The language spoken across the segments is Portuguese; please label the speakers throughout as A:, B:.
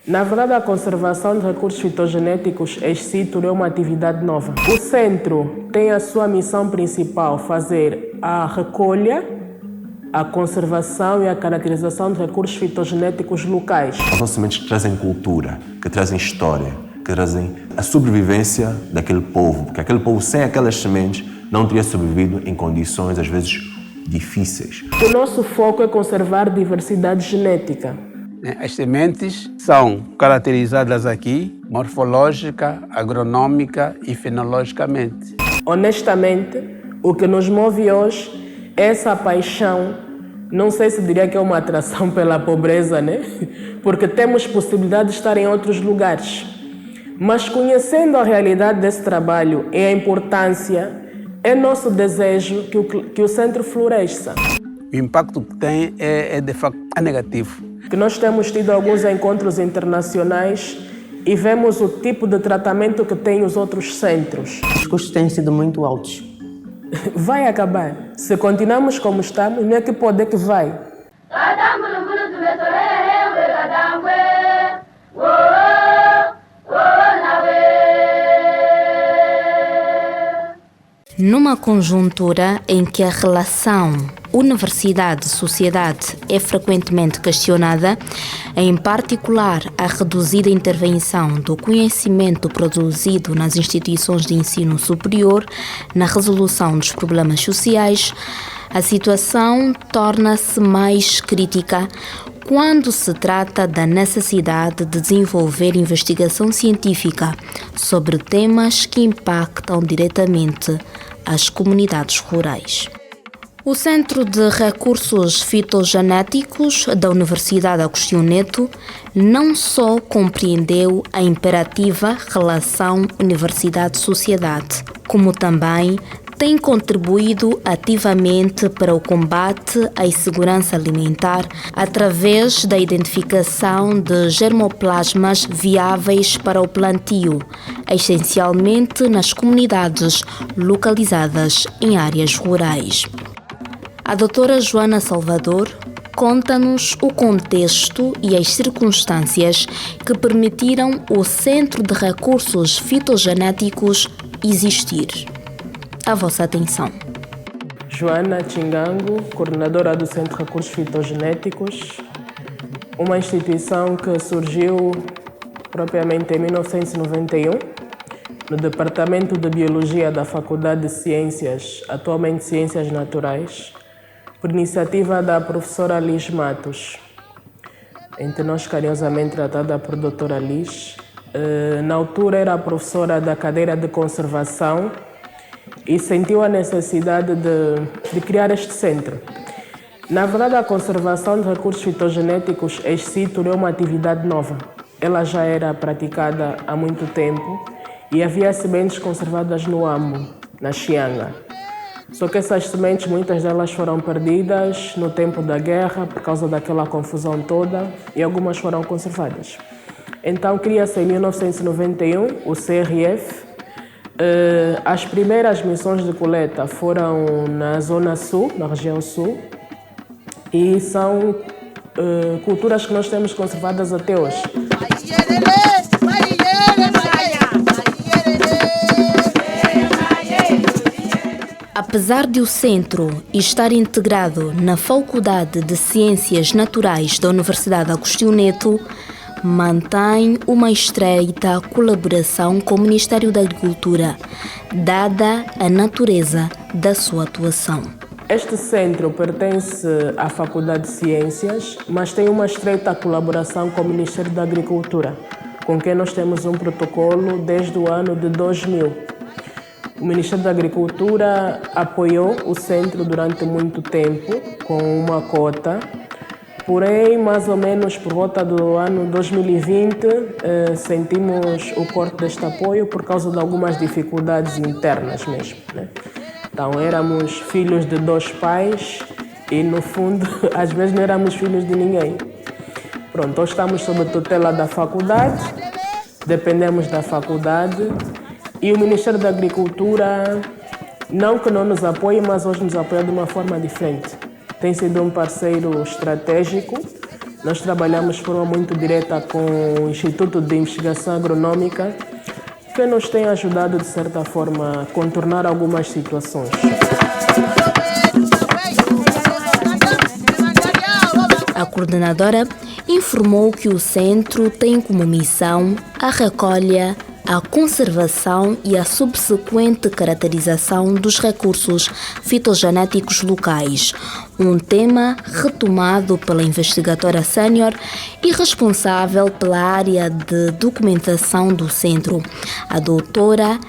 A: Na verdade, a conservação de recursos fitogenéticos ex situ é uma atividade nova. O centro tem a sua missão principal fazer a recolha, a conservação e a caracterização de recursos fitogenéticos locais.
B: São sementes que trazem cultura, que trazem história, que trazem a sobrevivência daquele povo, porque aquele povo sem aquelas sementes não teria sobrevivido em condições às vezes difíceis.
A: O nosso foco é conservar diversidade genética.
C: As sementes são caracterizadas aqui morfológica, agronômica e fenologicamente.
A: Honestamente, o que nos move hoje é essa paixão, não sei se diria que é uma atração pela pobreza, né? Porque temos possibilidade de estar em outros lugares. Mas conhecendo a realidade desse trabalho e a importância, é nosso desejo que o centro floresça.
C: O impacto que tem é de facto negativo.
A: Que nós temos tido alguns encontros internacionais e vemos o tipo de tratamento que têm os outros centros.
D: Os custos têm sido muito altos.
A: Vai acabar. Se continuarmos como estamos, não é que pode, é que vai.
E: Numa conjuntura em que a relação universidade-sociedade é frequentemente questionada, em particular a reduzida intervenção do conhecimento produzido nas instituições de ensino superior na resolução dos problemas sociais, a situação torna-se mais crítica quando se trata da necessidade de desenvolver investigação científica sobre temas que impactam diretamente as comunidades rurais. O Centro de Recursos Fitogenéticos da Universidade Agostinho Neto não só compreendeu a imperativa relação universidade-sociedade, como também tem contribuído ativamente para o combate à insegurança alimentar através da identificação de germoplasmas viáveis para o plantio, essencialmente nas comunidades localizadas em áreas rurais. A doutora Joana Salvador conta-nos o contexto e as circunstâncias que permitiram o Centro de Recursos Fitogenéticos existir. A vossa atenção.
A: Joana Chingango, coordenadora do Centro de Recursos Fitogenéticos, uma instituição que surgiu propriamente em 1991, no Departamento de Biologia da Faculdade de Ciências, atualmente Ciências Naturais, por iniciativa da professora Liz Matos, entre nós carinhosamente tratada por doutora Liz. Na altura era a professora da cadeira de conservação e sentiu a necessidade de criar este centro. Na verdade, a conservação de recursos fitogenéticos ex situ é uma atividade nova. Ela já era praticada há muito tempo e havia sementes conservadas no Ambo, na Chianga. Só que essas sementes, muitas delas foram perdidas no tempo da guerra por causa daquela confusão toda e algumas foram conservadas. Então, cria-se em 1991 o CRF. As primeiras missões de coleta foram na Zona Sul, na região Sul, e são culturas que nós temos conservadas até hoje.
E: Apesar de o centro estar integrado na Faculdade de Ciências Naturais da Universidade Agostinho Neto, mantém uma estreita colaboração com o Ministério da Agricultura, dada a natureza da sua atuação.
A: Este centro pertence à Faculdade de Ciências, mas tem uma estreita colaboração com o Ministério da Agricultura, com quem nós temos um protocolo desde o ano de 2000. O Ministério da Agricultura apoiou o centro durante muito tempo, com uma cota. Porém, mais ou menos por volta do ano 2020, sentimos o corte deste apoio por causa de algumas dificuldades internas mesmo, né? Então, éramos filhos de dois pais e, no fundo, às vezes não éramos filhos de ninguém. Pronto, hoje estamos sob a tutela da faculdade, dependemos da faculdade e o Ministério da Agricultura, não que não nos apoie, mas hoje nos apoia de uma forma diferente. Tem sido um parceiro estratégico Nós trabalhamos de forma muito direta com o Instituto de Investigação Agronômica, que nos tem ajudado, de certa forma, a contornar algumas situações.
E: A coordenadora informou que o centro tem como missão a recolha, a conservação e a subsequente caracterização dos recursos fitogenéticos locais, um tema retomado pela investigadora sénior e responsável pela área de documentação do centro, a doutora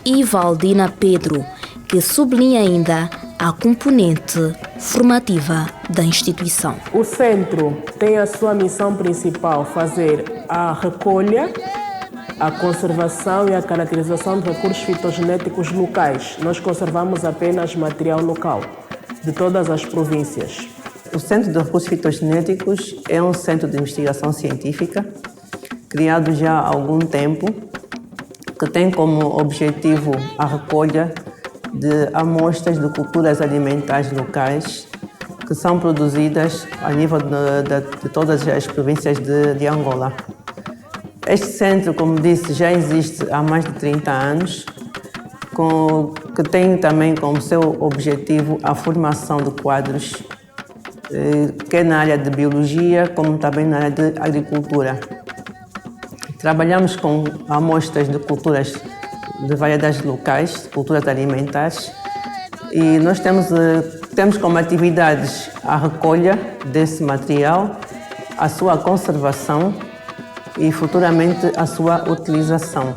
E: Ivaldina Pedro, que sublinha ainda a componente formativa da instituição.
A: O centro tem a sua missão principal fazer a recolha, a conservação e a caracterização de recursos fitogenéticos locais. Nós conservamos apenas material local, de todas as províncias.
D: O Centro de Recursos Fitogenéticos é um centro de investigação científica, criado já há algum tempo, que tem como objetivo a recolha de amostras de culturas alimentares locais que são produzidas a nível de todas as províncias de Angola. Este centro, como disse, já existe há mais de 30 anos, que tem também como seu objetivo a formação de quadros, quer na área de biologia, como também na área de agricultura. Trabalhamos com amostras de culturas de variedades locais, culturas alimentares, e nós temos como atividades a recolha desse material, a sua conservação e futuramente a sua utilização.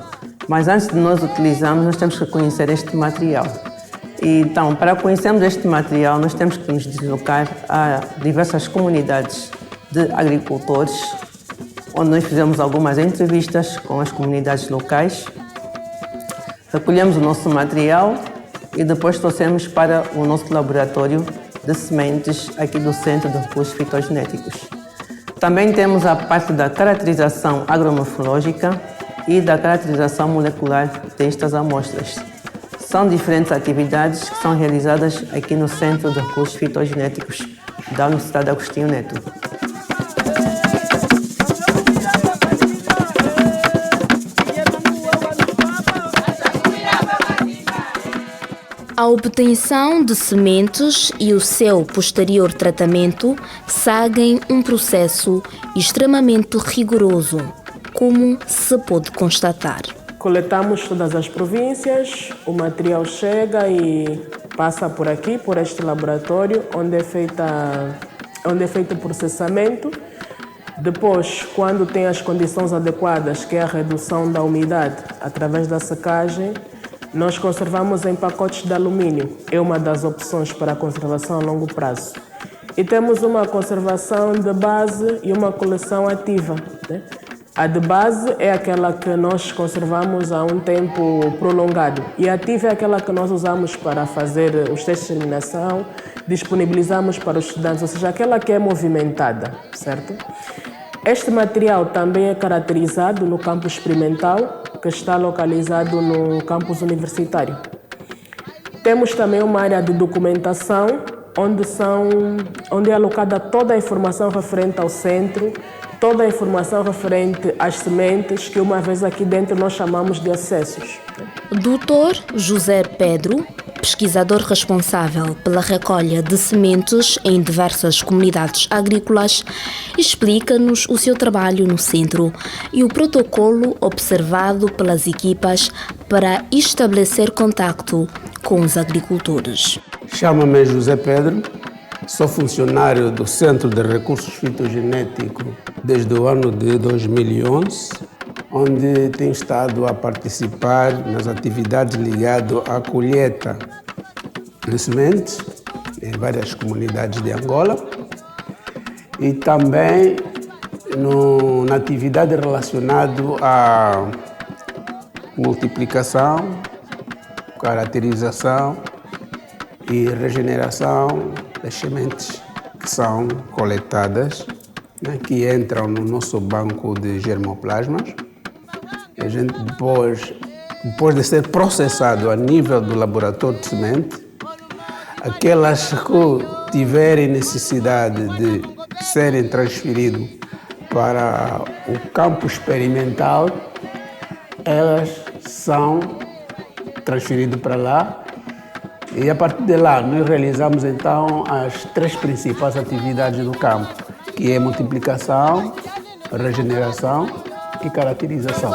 D: Mas antes de nós utilizarmos, nós temos que conhecer este material. E, então, para conhecermos este material, nós temos que nos deslocar a diversas comunidades de agricultores, onde nós fizemos algumas entrevistas com as comunidades locais, recolhemos o nosso material e depois trouxemos para o nosso laboratório de sementes aqui do Centro de Recursos Fitogenéticos. Também temos a parte da caracterização agromorfológica e da caracterização molecular destas amostras. São diferentes atividades que são realizadas aqui no Centro de Recursos Fitogenéticos da Universidade Agostinho Neto.
E: A obtenção de sementes e o seu posterior tratamento seguem um processo extremamente rigoroso, como se pode constatar.
A: Coletamos todas as províncias, o material chega e passa por aqui, por este laboratório, onde é feito o processamento. Depois, quando tem as condições adequadas, que é a redução da umidade através da secagem, nós conservamos em pacotes de alumínio. É uma das opções para a conservação a longo prazo. E temos uma conservação de base e uma coleção ativa, né? A de base é aquela que nós conservamos há um tempo prolongado. E a ativa é aquela que nós usamos para fazer os testes de eliminação, disponibilizamos para os estudantes, ou seja, aquela que é movimentada, certo? Este material também é caracterizado no campus experimental, que está localizado no campus universitário. Temos também uma área de documentação, onde é alocada toda a informação referente ao centro, toda a informação referente às sementes, que uma vez aqui dentro nós chamamos de acessos.
E: Dr. José Pedro, pesquisador responsável pela recolha de sementes em diversas comunidades agrícolas, explica-nos o seu trabalho no centro e o protocolo observado pelas equipas para estabelecer contacto com os agricultores.
C: Chamo-me José Pedro, sou funcionário do Centro de Recursos Fitogenéticos desde o ano de 2011, onde tenho estado a participar nas atividades ligadas à colheita de sementes em várias comunidades de Angola e também na atividade relacionada à multiplicação, caracterização e regeneração das sementes que são coletadas, né, que entram no nosso banco de germoplasmas. A gente depois de ser processado a nível do laboratório de semente, aquelas que tiverem necessidade de serem transferidos para o campo experimental, elas são transferidas para lá e a partir de lá nós realizamos então as 3 principais atividades do campo, que é multiplicação, regeneração e caracterização.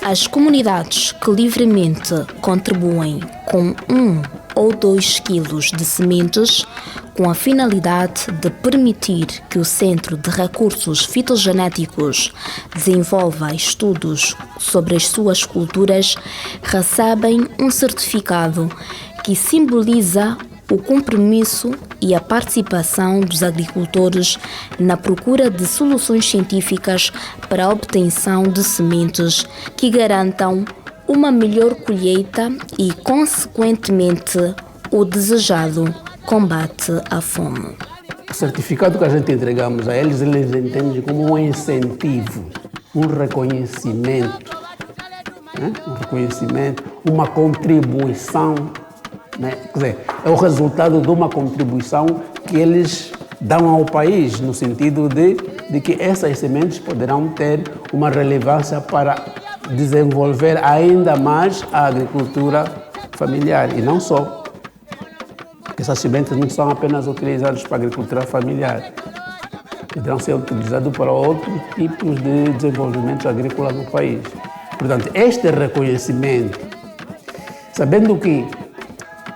E: As comunidades que livremente contribuem com 1 ou 2 quilos de sementes com a finalidade de permitir que o Centro de Recursos Fitogenéticos desenvolva estudos sobre as suas culturas, recebem um certificado que simboliza o compromisso e a participação dos agricultores na procura de soluções científicas para a obtenção de sementes que garantam uma melhor colheita e, consequentemente, o desejado combate à fome.
C: O certificado que a gente entregamos a eles entendem como um incentivo, um reconhecimento, né? Uma contribuição, né? Quer dizer, é o resultado de uma contribuição que eles dão ao país, no sentido de que essas sementes poderão ter uma relevância para desenvolver ainda mais a agricultura familiar, e não só. Essas sementes não são apenas utilizadas para a agricultura familiar, poderão ser utilizadas para outros tipos de desenvolvimento agrícola no país. Portanto, este reconhecimento, sabendo que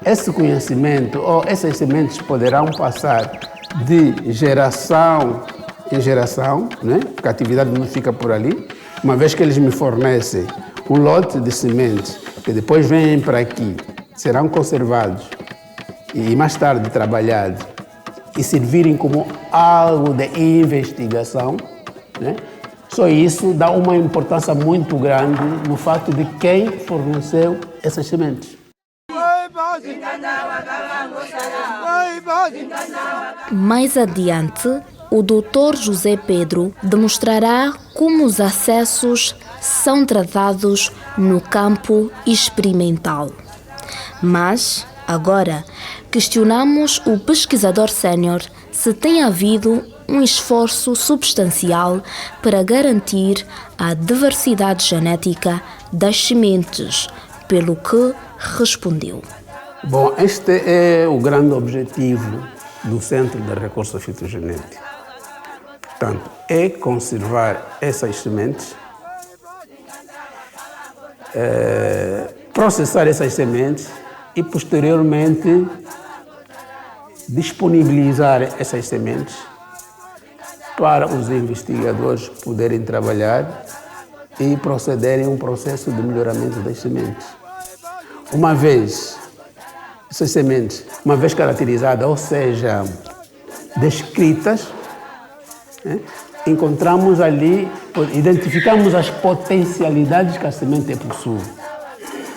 C: esse conhecimento ou essas sementes poderão passar de geração em geração, né? Porque a atividade não fica por ali, uma vez que eles me fornecem um lote de sementes que depois vêm para aqui, serão conservados e mais tarde trabalhados e servirem como algo de investigação, né? Só isso dá uma importância muito grande no fato de quem forneceu essas sementes.
E: Mais adiante, o Dr. José Pedro demonstrará como os acessos são tratados no campo experimental. Mas, agora, questionamos o pesquisador sénior se tem havido um esforço substancial para garantir a diversidade genética das sementes, pelo que respondeu.
C: Bom, este é o grande objetivo do Centro de Recursos Fitogenéticos. Portanto, é conservar essas sementes, processar essas sementes e, posteriormente, disponibilizar essas sementes para os investigadores poderem trabalhar e procederem a um processo de melhoramento das sementes. Uma vez essas sementes, uma vez caracterizadas, ou seja, descritas, né, encontramos ali, identificamos as potencialidades que a semente possui.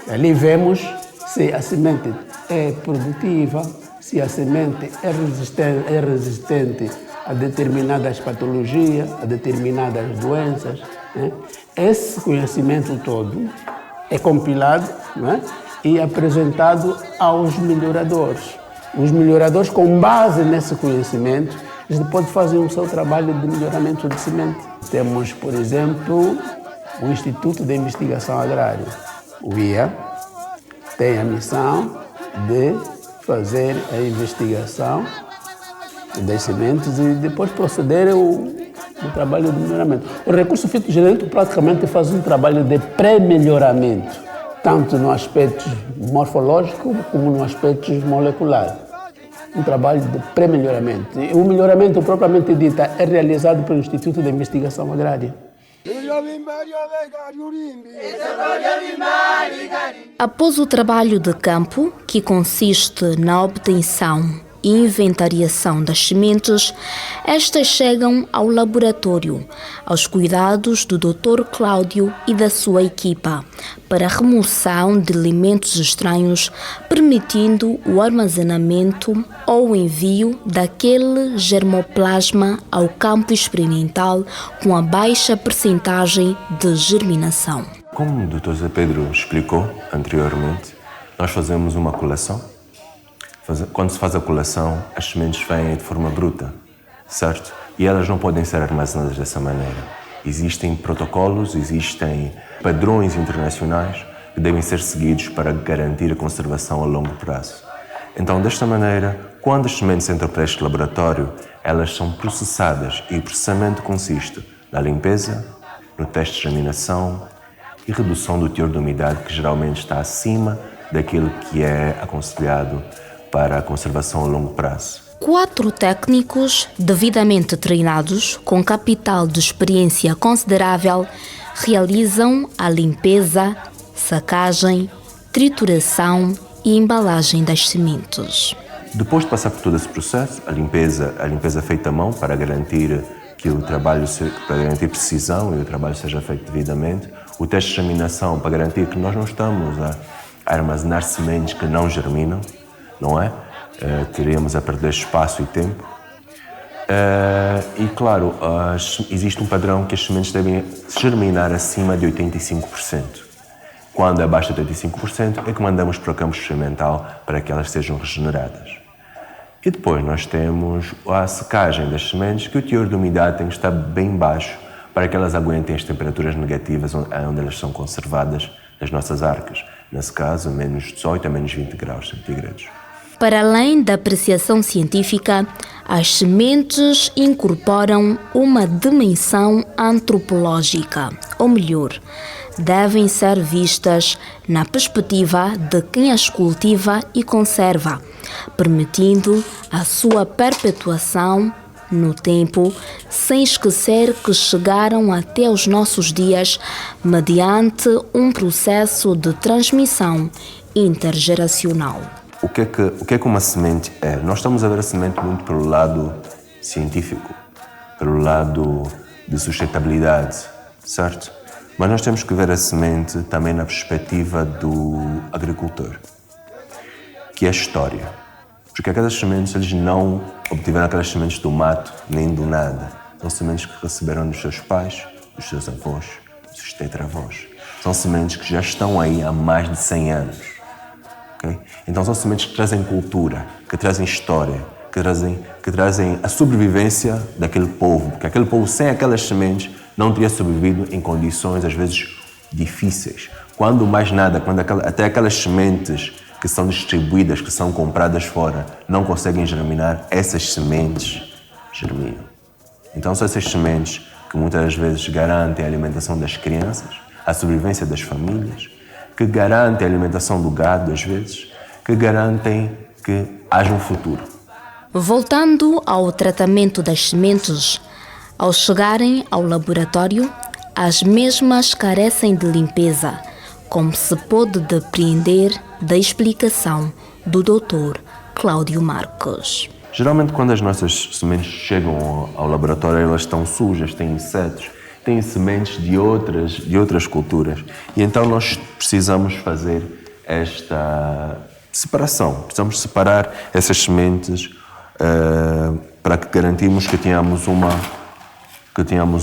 C: Ali vemos se a semente é produtiva, se a semente é resistente a determinadas patologias, a determinadas doenças, né? Esse conhecimento todo é compilado, né, e apresentado aos melhoradores. Os melhoradores, com base nesse conhecimento, eles podem fazer o seu trabalho de melhoramento de semente. Temos, por exemplo, o Instituto de Investigação Agrária, o IA, tem a missão de fazer a investigação das sementes e depois proceder ao trabalho de melhoramento. O recurso fitogenético praticamente faz um trabalho de pré-melhoramento, tanto no aspecto morfológico como no aspecto molecular. Um trabalho de pré-melhoramento. E o melhoramento propriamente dito é realizado pelo Instituto de Investigação Agrária.
E: Após o trabalho de campo, que consiste na obtenção e inventariação das sementes, estas chegam ao laboratório, aos cuidados do Dr. Cláudio e da sua equipa, para a remoção de elementos estranhos, permitindo o armazenamento ou o envio daquele germoplasma ao campo experimental com a baixa percentagem de germinação.
B: Como o Dr. José Pedro explicou anteriormente, nós fazemos uma coleção. Quando se faz a coleção, as sementes vêm de forma bruta, certo? E elas não podem ser armazenadas dessa maneira. Existem protocolos, existem padrões internacionais que devem ser seguidos para garantir a conservação a longo prazo. Então, desta maneira, quando as sementes entram para este laboratório, elas são processadas e o processamento consiste na limpeza, no teste de germinação e redução do teor de umidade que geralmente está acima daquilo que é aconselhado para a conservação a longo prazo.
E: 4 técnicos devidamente treinados, com capital de experiência considerável, realizam a limpeza, sacagem, trituração e embalagem das sementes.
B: Depois de passar por todo esse processo, a limpeza feita à mão para garantir que o trabalho, para garantir precisão e o trabalho seja feito devidamente, o teste de germinação para garantir que nós não estamos a armazenar sementes que não germinam, não é? Teríamos a perder espaço e tempo. E claro, existe um padrão que as sementes devem germinar acima de 85%. Quando é abaixo de 85% é que mandamos para o campo experimental para que elas sejam regeneradas. E depois nós temos a secagem das sementes, que o teor de umidade tem que estar bem baixo para que elas aguentem as temperaturas negativas onde elas são conservadas nas nossas arcas. Nesse caso, menos 18 a menos 20 graus centígrados.
E: Para além da apreciação científica, as sementes incorporam uma dimensão antropológica, ou melhor, devem ser vistas na perspectiva de quem as cultiva e conserva, permitindo a sua perpetuação no tempo, sem esquecer que chegaram até os nossos dias mediante um processo de transmissão intergeracional.
B: O que é que uma semente é? Nós estamos a ver a semente muito pelo lado científico, pelo lado de sustentabilidade, certo? Mas nós temos que ver a semente também na perspectiva do agricultor, que é a história. Porque aquelas sementes, eles não obtiveram aquelas sementes do mato, nem do nada. São sementes que receberam dos seus pais, dos seus avós, dos seus tetravós. São sementes que já estão aí há mais de 100 anos. Okay? Então são sementes que trazem cultura, que trazem história, que trazem a sobrevivência daquele povo. Porque aquele povo, sem aquelas sementes, não teria sobrevivido em condições, às vezes, difíceis. Quando mais nada, até aquelas sementes que são distribuídas, que são compradas fora, não conseguem germinar, essas sementes germinam. Então são essas sementes que muitas vezes garantem a alimentação das crianças, a sobrevivência das famílias, que garantem a alimentação do gado, às vezes, que garantem que haja um futuro.
E: Voltando ao tratamento das sementes, ao chegarem ao laboratório, as mesmas carecem de limpeza, como se pôde depreender da explicação do Dr. Cláudio Marques.
B: Geralmente, quando as nossas sementes chegam ao laboratório, elas estão sujas, têm insetos, têm sementes de outras culturas. E então nós precisamos fazer esta separação. Precisamos separar essas sementes para que garantimos que tenhamos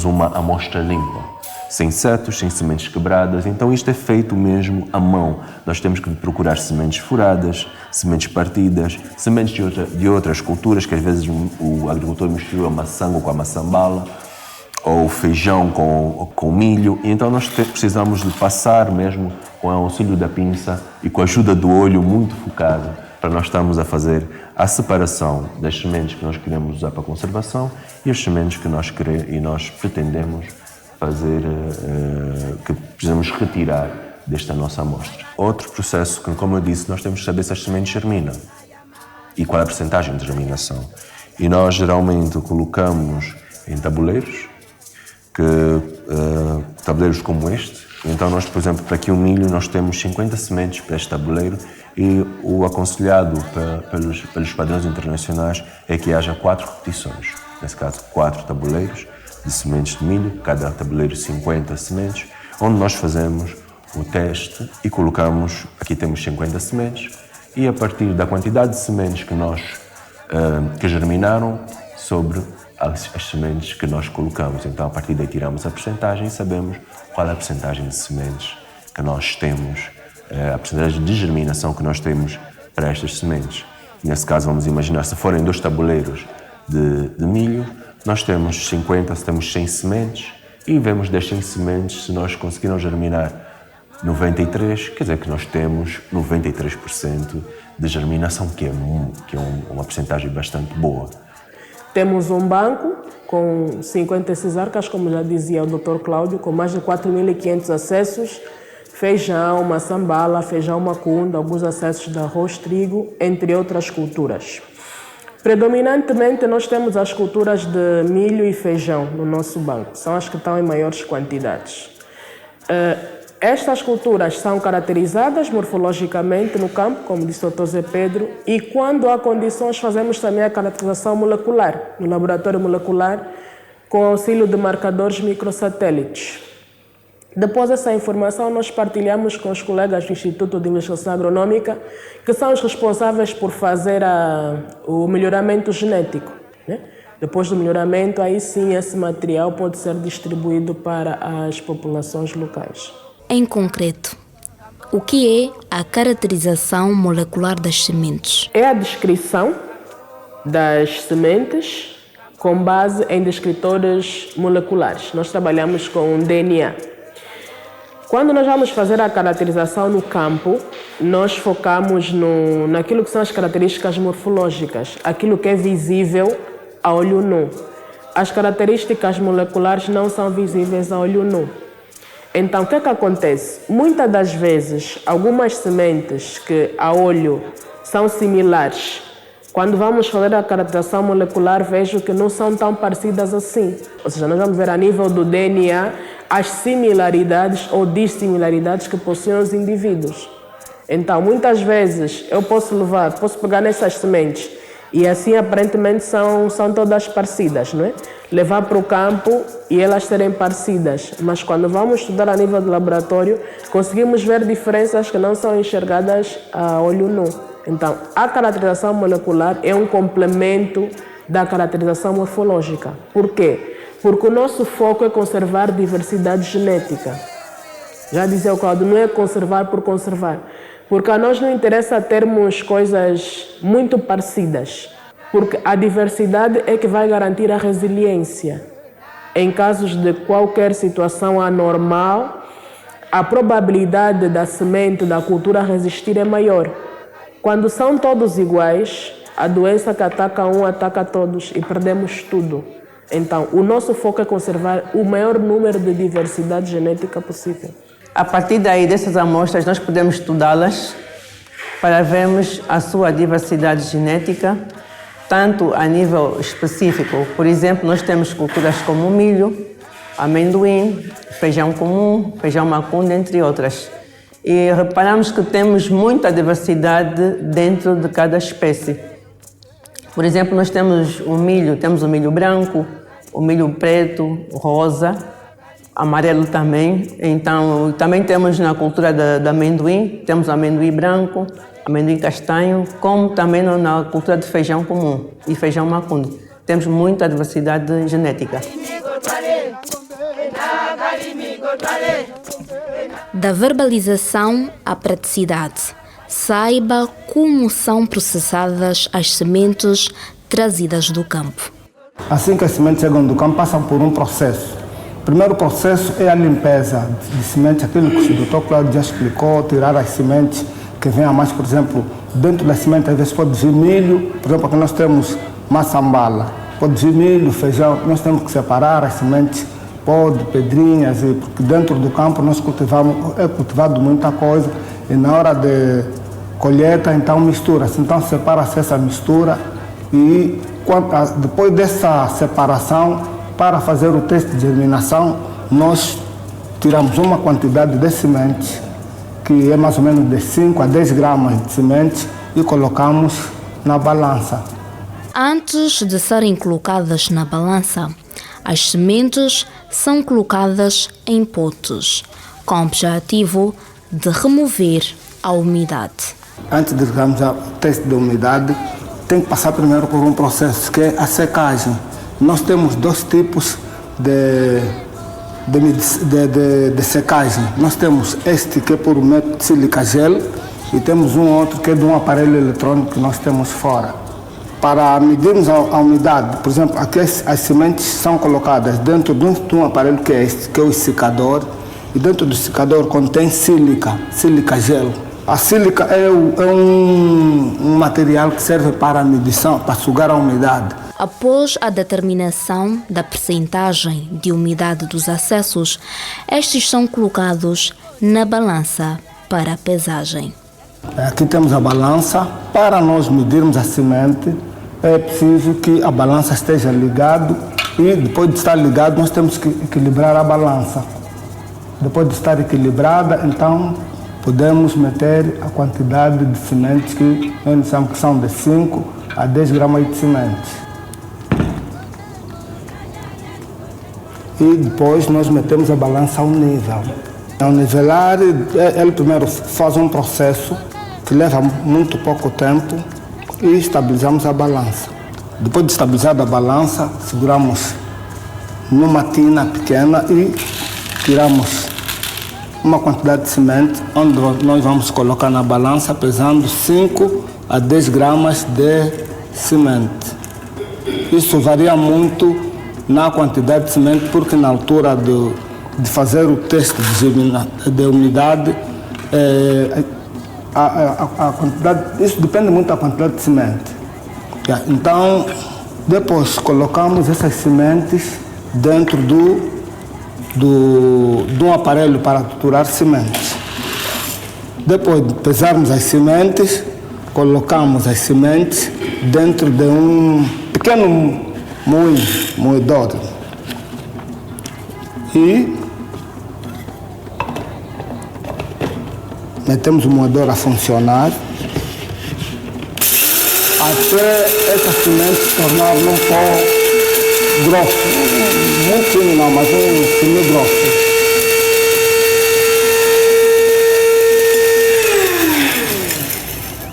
B: uma amostra limpa. Sem insetos, sem sementes quebradas. Então isto é feito mesmo à mão. Nós temos que procurar sementes furadas, sementes partidas, sementes de outras culturas, que às vezes o agricultor mistura a maçã com a maçambala, ou feijão com milho. E então nós precisamos de passar mesmo com o auxílio da pinça e com a ajuda do olho muito focado, para nós estarmos a fazer a separação das sementes que nós queremos usar para a conservação e as sementes que nós pretendemos fazer, que precisamos retirar desta nossa amostra. Outro processo que, como eu disse, nós temos que saber se as sementes germinam e qual é a percentagem de germinação. E nós geralmente colocamos em tabuleiros, tabuleiros como este. Então nós, por exemplo, para aqui o milho, nós temos 50 sementes para este tabuleiro e o aconselhado pelos padrões internacionais é que haja 4 repetições. Nesse caso, 4 tabuleiros de sementes de milho, cada tabuleiro 50 sementes, onde nós fazemos o teste e colocamos, aqui temos 50 sementes, e a partir da quantidade de sementes que germinaram sobre as sementes que nós colocamos. Então, a partir daí tiramos a percentagem e sabemos qual é a percentagem de sementes que nós temos a percentagem de germinação que nós temos para estas sementes. Nesse caso, vamos imaginar, se forem 2 tabuleiros de milho, nós temos 50, se temos 100 sementes, e vemos das 100 sementes, se nós conseguirmos germinar 93, quer dizer que nós temos 93% de germinação, que é uma percentagem bastante boa.
A: Temos um banco com 56 arcas, como já dizia o Dr. Cláudio, com mais de 4.500 acessos, feijão, maçambala, feijão macunda, alguns acessos de arroz, trigo, entre outras culturas. Predominantemente, nós temos as culturas de milho e feijão no nosso banco, são as que estão em maiores quantidades. Estas culturas são caracterizadas morfologicamente no campo, como disse o Dr. Zé Pedro, e quando há condições fazemos também a caracterização molecular, no laboratório molecular, com auxílio de marcadores microsatélites. Depois dessa informação, nós partilhamos com os colegas do Instituto de Investigação Agronômica, que são os responsáveis por fazer o melhoramento genético, né? Depois do melhoramento, aí sim esse material pode ser distribuído para as populações locais.
E: Em concreto, o que é a caracterização molecular das sementes?
A: É a descrição das sementes com base em descritores moleculares. Nós trabalhamos com DNA. Quando nós vamos fazer a caracterização no campo, nós focamos naquilo que são as características morfológicas, aquilo que é visível a olho nu. As características moleculares não são visíveis a olho nu. Então, o que é que acontece? Muitas das vezes, algumas sementes que a olho são similares, quando vamos fazer a caracterização molecular, vejo que não são tão parecidas assim. Ou seja, nós vamos ver a nível do DNA as similaridades ou dissimilaridades que possuem os indivíduos. Então, muitas vezes, eu posso pegar nessas sementes e assim aparentemente são todas parecidas, não é? Levar para o campo e elas serem parecidas, mas quando vamos estudar a nível do laboratório, conseguimos ver diferenças que não são enxergadas a olho nu. Então, a caracterização molecular é um complemento da caracterização morfológica. Por quê? Porque o nosso foco é conservar diversidade genética. Já dizia o Cláudio, não é conservar por conservar. Porque a nós não interessa termos coisas muito parecidas, porque a diversidade é que vai garantir a resiliência. Em casos de qualquer situação anormal, a probabilidade da semente, da cultura resistir é maior. Quando são todos iguais, a doença que ataca um ataca todos e perdemos tudo. Então, o nosso foco é conservar o maior número de diversidade genética possível.
D: A partir daí, dessas amostras, nós podemos estudá-las para vermos a sua diversidade genética, tanto a nível específico. Por exemplo, nós temos culturas como milho, amendoim, feijão comum, feijão macunda, entre outras. E reparamos que temos muita diversidade dentro de cada espécie. Por exemplo, nós temos o milho branco, o milho preto, rosa, amarelo também. Então, também temos na cultura do amendoim, temos amendoim branco, amendoim castanho, como também na cultura de feijão comum e feijão macunda. Temos muita diversidade genética.
E: Da verbalização à praticidade, saiba como são processadas as sementes trazidas do campo.
F: Assim que as sementes chegam do campo, passam por um processo. O primeiro processo é a limpeza de sementes, aquilo que o Dr. Cláudio já explicou, tirar as sementes que vêm a mais, por exemplo, dentro da semente às vezes pode vir milho, por exemplo, aqui nós temos maçambala, pode vir milho, feijão, nós temos que separar as sementes, pode, pedrinhas, porque dentro do campo nós é cultivado muita coisa e na hora de colheita, então mistura-se, então separa-se essa mistura e depois dessa separação, para fazer o teste de germinação, nós tiramos uma quantidade de sementes, que é mais ou menos de 5 a 10 gramas de sementes, e colocamos na balança.
E: Antes de serem colocadas na balança, as sementes são colocadas em potes, com o objetivo de remover a umidade.
F: Antes de realizar o teste de umidade, tem que passar primeiro por um processo que é a secagem. Nós temos 2 tipos de de secagem. Nós temos este que é por método de sílica gel e temos um outro que é de um aparelho eletrônico que nós temos fora. Para medirmos a umidade, por exemplo, aqui as sementes são colocadas dentro de um aparelho que é este, que é o secador, e dentro do secador contém sílica gel. A sílica é um material que serve para a medição, para sugar a umidade.
E: Após a determinação da percentagem de umidade dos acessos, estes são colocados na balança para a pesagem.
F: Aqui temos a balança. Para nós medirmos a semente, é preciso que a balança esteja ligada e depois de estar ligado nós temos que equilibrar a balança. Depois de estar equilibrada, então podemos meter a quantidade de sementes que nós dissemos que são de 5 a 10 gramas de sementes. E depois nós metemos a balança ao nível. Ao nivelar, ele primeiro faz um processo que leva muito pouco tempo e estabilizamos a balança. Depois de estabilizar a balança, seguramos numa tina pequena e tiramos uma quantidade de semente, onde nós vamos colocar na balança pesando 5 a 10 gramas de semente. Isso varia muito na quantidade de semente, porque na altura de fazer o teste de umidade, a quantidade, isso depende muito da quantidade de semente. Então, depois colocamos essas sementes dentro de um aparelho para triturar sementes. Depois de pesarmos as sementes, colocamos as sementes dentro de um pequeno moedor. E metemos o moedor a funcionar até essa semente se tornar um pó grosso, muito fino não, mas um semi-grosso.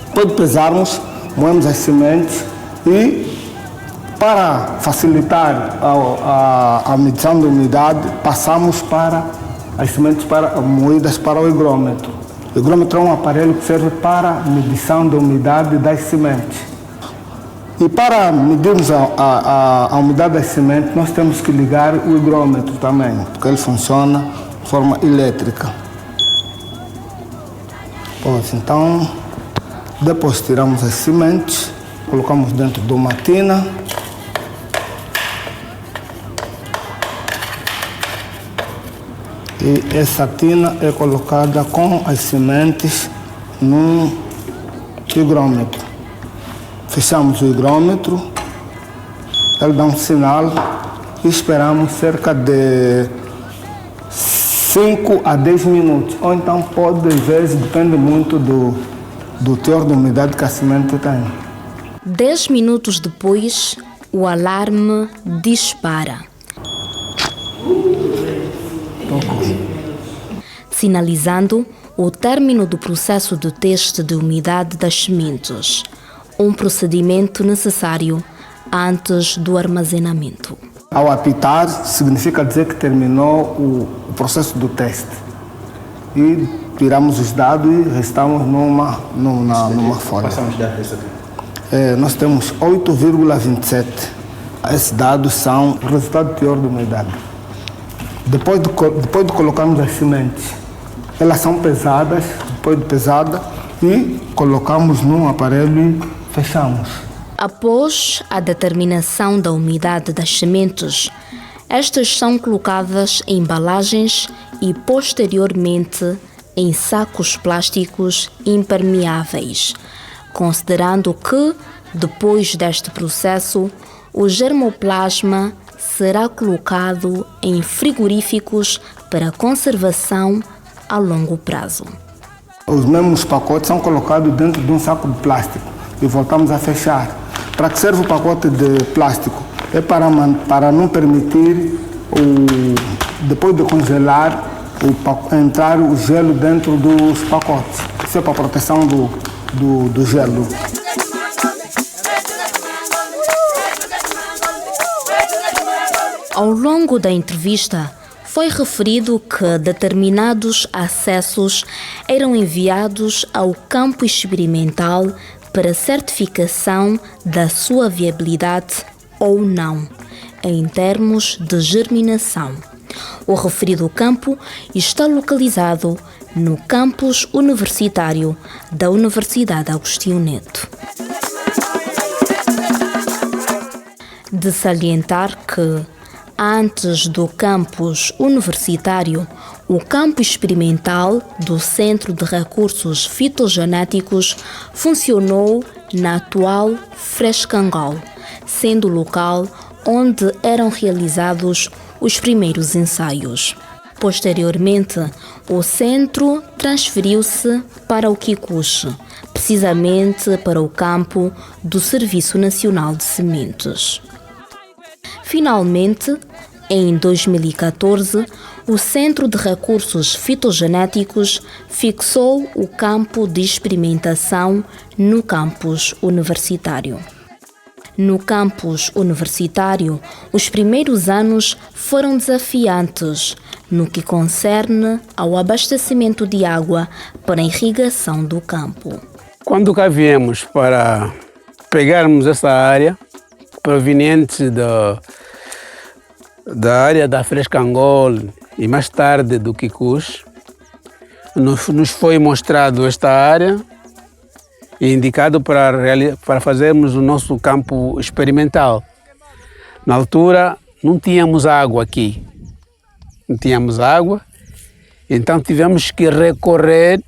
F: Depois de pesarmos, moemos as sementes e, para facilitar a medição da umidade, passamos para as sementes moídas para o higrômetro. O higrômetro é um aparelho que serve para a medição da umidade das sementes. E para medirmos a umidade das sementes, nós temos que ligar o higrômetro também, porque ele funciona de forma elétrica. Pois, então, depois tiramos as sementes, colocamos dentro de uma tina. E essa tina é colocada com as sementes no higrômetro. Fechamos o higrômetro, ele dá um sinal e esperamos cerca de 5 a 10 minutos. Ou então pode, às vezes, depende muito do teor de umidade que a semente tem.
E: 10 minutos depois, o alarme dispara, sinalizando o término do processo de teste de umidade das sementes, um procedimento necessário antes do armazenamento.
F: Ao apitar, significa dizer que terminou o processo do teste. E tiramos os dados e restamos numa folha.
B: Quais são os dados dessa?
F: Nós temos 8,27. Esses dados são o resultado do teor de umidade. Depois de colocarmos as sementes, elas são pesadas, depois de pesada, e colocamos num aparelho e fechamos.
E: Após a determinação da umidade das sementes, estas são colocadas em embalagens e posteriormente em sacos plásticos impermeáveis, considerando que, depois deste processo, o germoplasma será colocado em frigoríficos para conservação a longo prazo.
F: Os mesmos pacotes são colocados dentro de um saco de plástico e voltamos a fechar. Para que serve o pacote de plástico? É para não permitir, depois de congelar, entrar o gelo dentro dos pacotes. Isso é para a proteção do gelo.
E: Ao longo da entrevista, Foi referido que determinados acessos eram enviados ao campo experimental para certificação da sua viabilidade ou não, em termos de germinação. O referido campo está localizado no campus universitário da Universidade Agostinho Neto. De salientar que, antes do campus universitário, o campo experimental do Centro de Recursos Fitogenéticos funcionou na atual Frescangol, sendo o local onde eram realizados os primeiros ensaios. Posteriormente, o centro transferiu-se para o Quicuche, precisamente para o campo do Serviço Nacional de Sementes. Finalmente, em 2014, o Centro de Recursos Fitogenéticos fixou o campo de experimentação no campus universitário. No campus universitário, os primeiros anos foram desafiantes no que concerne ao abastecimento de água para a irrigação do campo.
C: Quando cá viemos para pegarmos essa área proveniente da área da Frescangol e mais tarde do Quicuche, nos foi mostrado esta área e indicado para fazermos o nosso campo experimental. Na altura não tínhamos água aqui, então tivemos que recorrer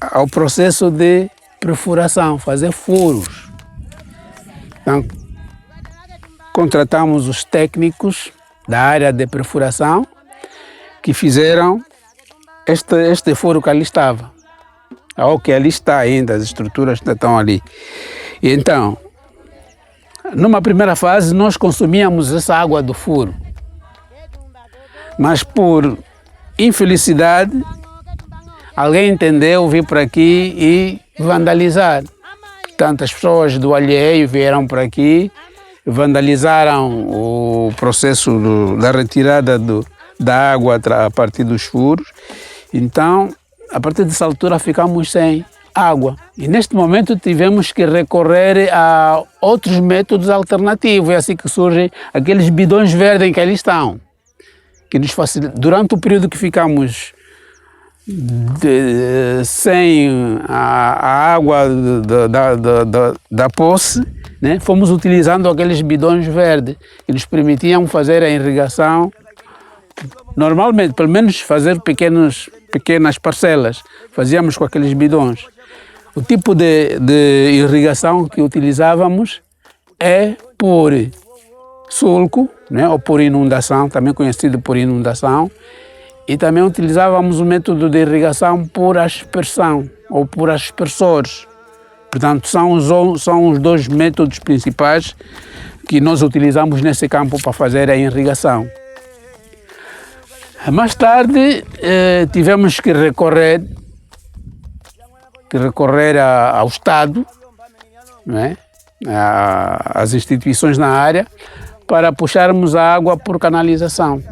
C: ao processo de perfuração, fazer furos. Então, contratamos os técnicos da área de perfuração que fizeram este furo que ali estava. Ou que ali está ainda, as estruturas estão ali. E então, numa primeira fase, nós consumíamos essa água do furo. Mas por infelicidade, alguém entendeu vir para aqui e vandalizar. Portanto, as pessoas do alheio vieram para aqui, vandalizaram o processo da retirada da água a partir dos furos. Então, a partir dessa altura ficamos sem água. E neste momento tivemos que recorrer a outros métodos alternativos. É assim que surgem aqueles bidões verdes que ali estão. Que nos facilitam. Durante o período que ficamos sem a água da posse, né, fomos utilizando aqueles bidões verdes que nos permitiam fazer a irrigação normalmente, pelo menos fazer pequenas parcelas, fazíamos com aqueles bidões. O tipo de irrigação que utilizávamos é por sulco, né, ou por inundação, também conhecido por inundação, e também utilizávamos o método de irrigação por aspersão ou por aspersores. Portanto, são os dois métodos principais que nós utilizamos nesse campo para fazer a irrigação. Mais tarde, tivemos que recorrer ao Estado, né, às instituições na área, para puxarmos a água por canalização.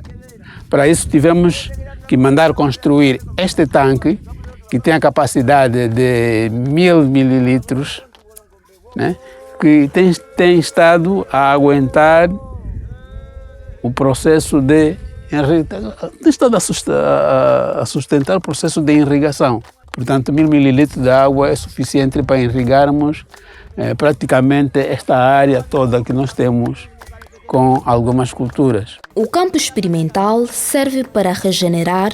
C: Para isso, tivemos que mandar construir este tanque, que tem a capacidade de 1000 mililitros, né, que tem estado a aguentar o processo de estado a sustentar o processo de irrigação. Portanto, 1000 mililitros de água é suficiente para irrigarmos praticamente esta área toda que nós temos com algumas culturas.
E: O campo experimental serve para regenerar,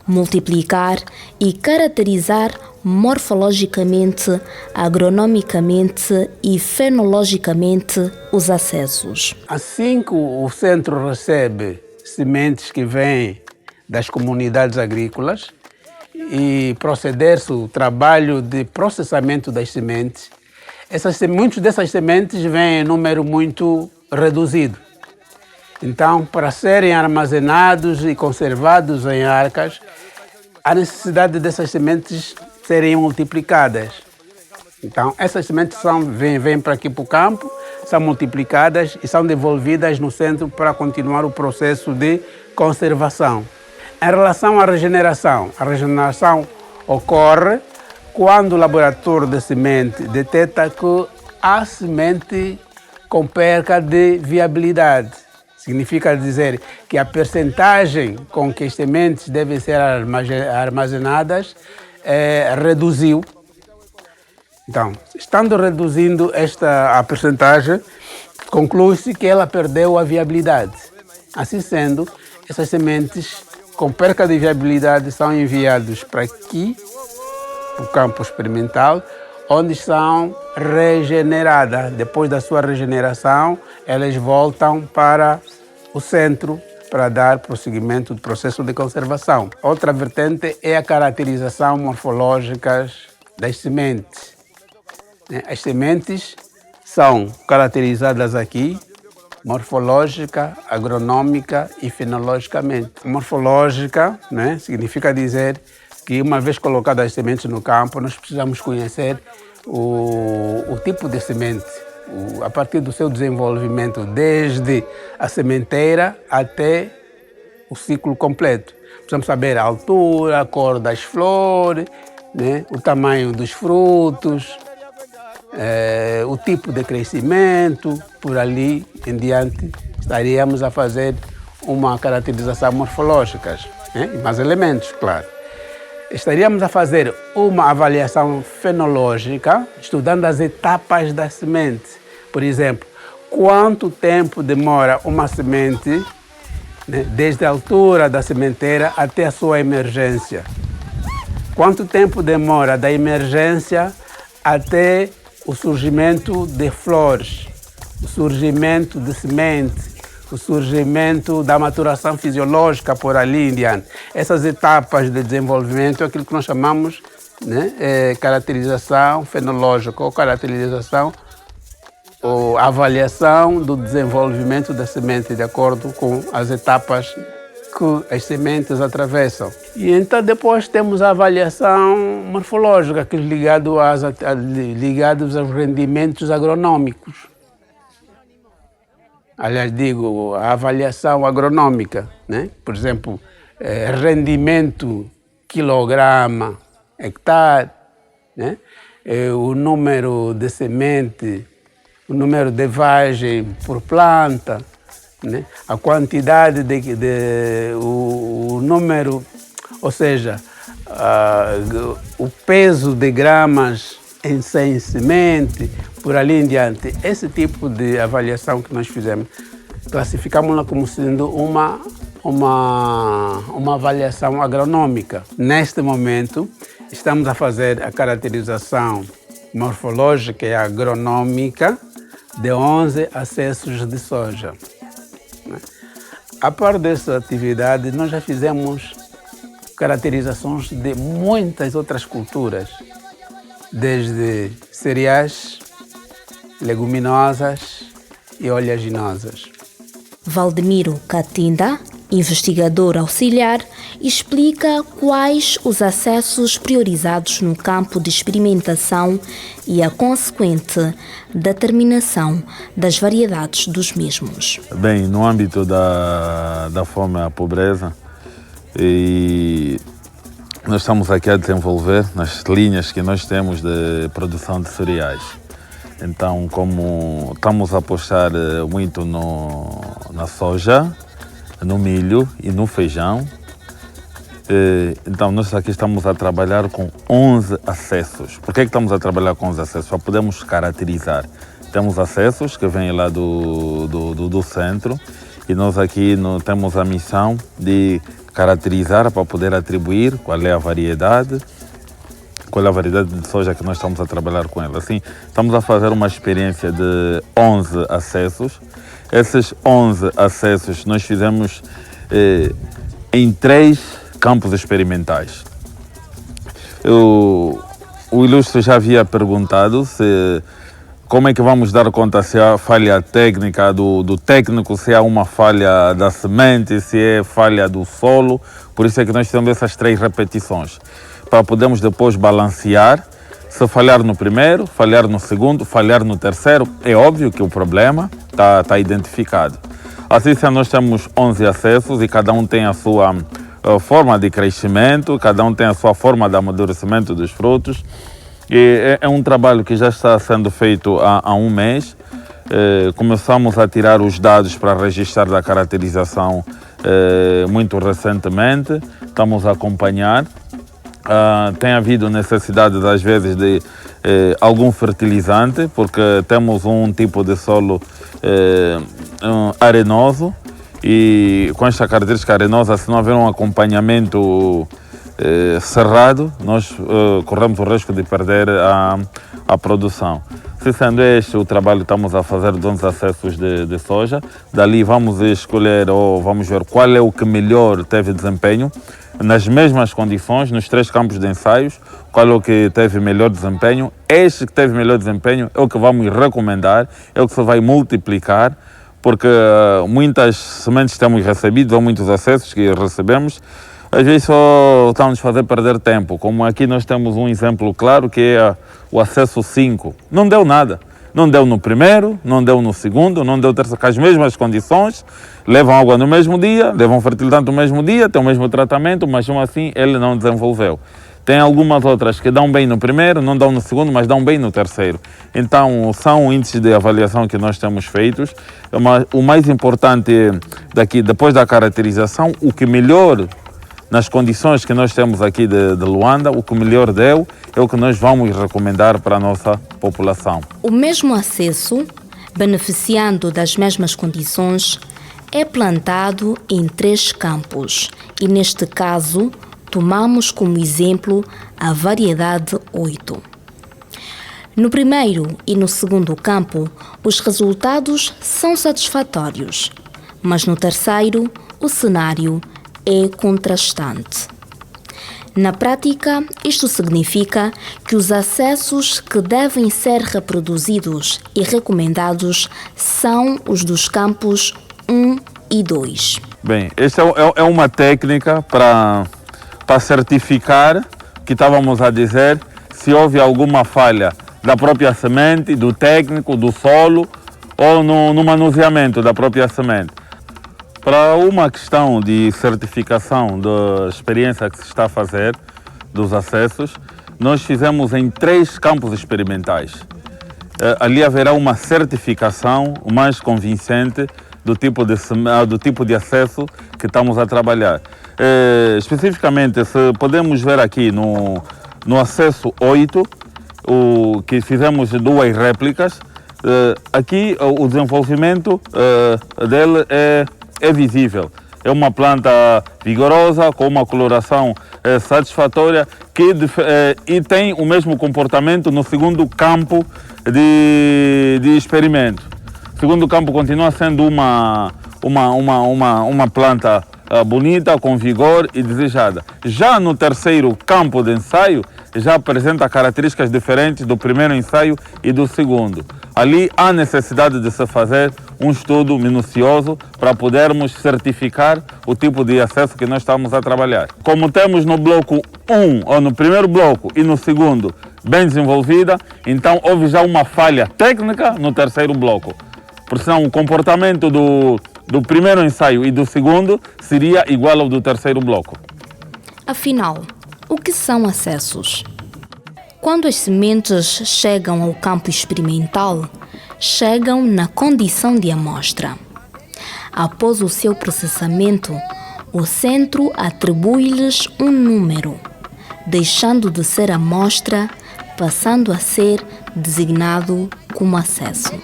E: multiplicar e caracterizar morfologicamente, agronomicamente e fenologicamente os acessos.
C: Assim que o centro recebe sementes que vêm das comunidades agrícolas e proceder-se o trabalho de processamento das sementes, muitas dessas sementes vêm em número muito reduzido. Então, para serem armazenados e conservados em arcas, há necessidade dessas sementes serem multiplicadas. Então, essas sementes vêm para aqui para o campo, são multiplicadas e são devolvidas no centro para continuar o processo de conservação. Em relação à regeneração, a regeneração ocorre quando o laboratório de semente detecta que há semente com perca de viabilidade. Significa dizer que a percentagem com que as sementes devem ser armazenadas reduziu. Então, estando reduzindo a percentagem, conclui-se que ela perdeu a viabilidade. Assim sendo, essas sementes com perca de viabilidade são enviadas para aqui, para o campo experimental, onde são regeneradas. Depois da sua regeneração, elas voltam para o centro para dar prosseguimento do processo de conservação. Outra vertente é a caracterização morfológica das sementes. As sementes são caracterizadas aqui morfológica, agronômica e fenologicamente. Morfológica, né, significa dizer que uma vez colocadas as sementes no campo, nós precisamos conhecer o tipo de semente, a partir do seu desenvolvimento, desde a sementeira até o ciclo completo. Precisamos saber a altura, a cor das flores, né, o tamanho dos frutos, o tipo de crescimento, por ali em diante estaríamos a fazer uma caracterização morfológica, né, e mais elementos, claro. Estaríamos a fazer uma avaliação fenológica, estudando as etapas da semente. Por exemplo, quanto tempo demora uma semente, né, desde a altura da sementeira até a sua emergência? Quanto tempo demora da emergência até o surgimento de flores, o surgimento de semente, o surgimento da maturação fisiológica por ali em diante? Essas etapas de desenvolvimento é aquilo que nós chamamos, né, caracterização fenológica ou caracterização ou avaliação do desenvolvimento da semente de acordo com as etapas que as sementes atravessam. E então depois temos a avaliação morfológica, que é ligados aos rendimentos agronômicos. Aliás, digo, a avaliação agronômica, né? Por exemplo, rendimento quilograma, hectare, né? O número de semente, o número de vagem por planta, né? A quantidade o número, ou seja, o peso de gramas em 100 semente, por ali em diante. Esse tipo de avaliação que nós fizemos, classificamos-la como sendo uma avaliação agronômica. Neste momento, estamos a fazer a caracterização morfológica e agronômica de 11 acessos de soja. A par dessa atividade, nós já fizemos caracterizações de muitas outras culturas, desde cereais, leguminosas e oleaginosas.
E: Valdemiro Catinda, investigador auxiliar, explica quais os acessos priorizados no campo de experimentação e a consequente determinação das variedades dos mesmos.
G: Bem, no âmbito da fome e a pobreza, e nós estamos aqui a desenvolver nas linhas que nós temos de produção de cereais. Então, como estamos a apostar muito na soja, no milho e no feijão, então nós aqui estamos a trabalhar com 11 acessos. Por que estamos a trabalhar com 11 acessos? Só podemos caracterizar. Temos acessos que vêm lá do centro e nós aqui temos a missão de caracterizar para poder atribuir qual é a variedade de soja que nós estamos a trabalhar com ela. Assim, estamos a fazer uma experiência de 11 acessos. Esses 11 acessos nós fizemos em 3 campos experimentais. O ilustre já havia perguntado como é que vamos dar conta se há falha técnica do técnico, se há uma falha da semente, se é falha do solo. Por isso é que nós temos essas 3 repetições, para podermos depois balancear Se falhar no primeiro, falhar no segundo, falhar no terceiro, é óbvio que o problema está identificado. Assim, nós temos 11 acessos e cada um tem a sua forma de crescimento, cada um tem a sua forma de amadurecimento dos frutos. E é um trabalho que já está sendo feito há um mês. Começamos a tirar os dados para registrar da caracterização muito recentemente. Estamos a acompanhar. Tem havido necessidade, às vezes, de algum fertilizante, porque temos um tipo de solo arenoso e com esta característica arenosa, se não houver um acompanhamento cerrado, nós corremos o risco de perder a produção. Se sendo este o trabalho que estamos a fazer dos acessos de soja, dali vamos escolher ou vamos ver qual é o que melhor teve desempenho, nas mesmas condições, nos 3 campos de ensaios, qual é o que teve melhor desempenho. Este que teve melhor desempenho é o que vamos recomendar, é o que se vai multiplicar, porque muitas sementes temos recebido, ou muitos acessos que recebemos, às vezes só estão nos fazer perder tempo. Como aqui nós temos um exemplo claro, que é o acesso 5. Não deu nada. Não deu no primeiro, não deu no segundo, não deu no terceiro, com as mesmas condições, levam água no mesmo dia, levam fertilizante no mesmo dia, tem o mesmo tratamento, mas mesmo assim ele não desenvolveu. Tem algumas outras que dão bem no primeiro, não dão no segundo, mas dão bem no terceiro. Então, são índices de avaliação que nós temos feitos. O mais importante daqui, depois da caracterização, o que melhor, nas condições que nós temos aqui de Luanda, o que melhor deu é o que nós vamos recomendar para a nossa população.
E: O mesmo acesso, beneficiando das mesmas condições, é plantado em 3 campos e, neste caso, tomamos como exemplo a variedade 8. No primeiro e no segundo campo, os resultados são satisfatórios, mas no terceiro, o cenário é contrastante. Na prática, isto significa que os acessos que devem ser reproduzidos e recomendados são os dos campos 1 e 2.
G: Bem, esta é uma técnica para certificar, que estávamos a dizer, se houve alguma falha da própria semente, do técnico, do solo ou no manuseamento da própria semente. Para uma questão de certificação da experiência que se está a fazer, dos acessos, nós fizemos em 3 campos experimentais. Ali haverá uma certificação mais convincente do tipo de acesso que estamos a trabalhar. Especificamente, se podemos ver aqui no acesso 8, o que fizemos 2 réplicas, aqui o desenvolvimento dele é visível. É uma planta vigorosa, com uma coloração satisfatória, e tem o mesmo comportamento no segundo campo de experimento. O segundo campo continua sendo uma planta bonita, com vigor e desejada. Já no terceiro campo de ensaio, já apresenta características diferentes do primeiro ensaio e do segundo. Ali há necessidade de se fazer um estudo minucioso para podermos certificar o tipo de acesso que nós estamos a trabalhar. Como temos no bloco 1, ou no primeiro bloco, e no segundo, bem desenvolvida, então houve já uma falha técnica no terceiro bloco. Por senão, o comportamento do primeiro ensaio e do segundo seria igual ao do terceiro bloco.
E: Afinal, o que são acessos? Quando as sementes chegam ao campo experimental, chegam na condição de amostra. Após o seu processamento, o centro atribui-lhes um número, deixando de ser amostra, passando a ser designado como acesso.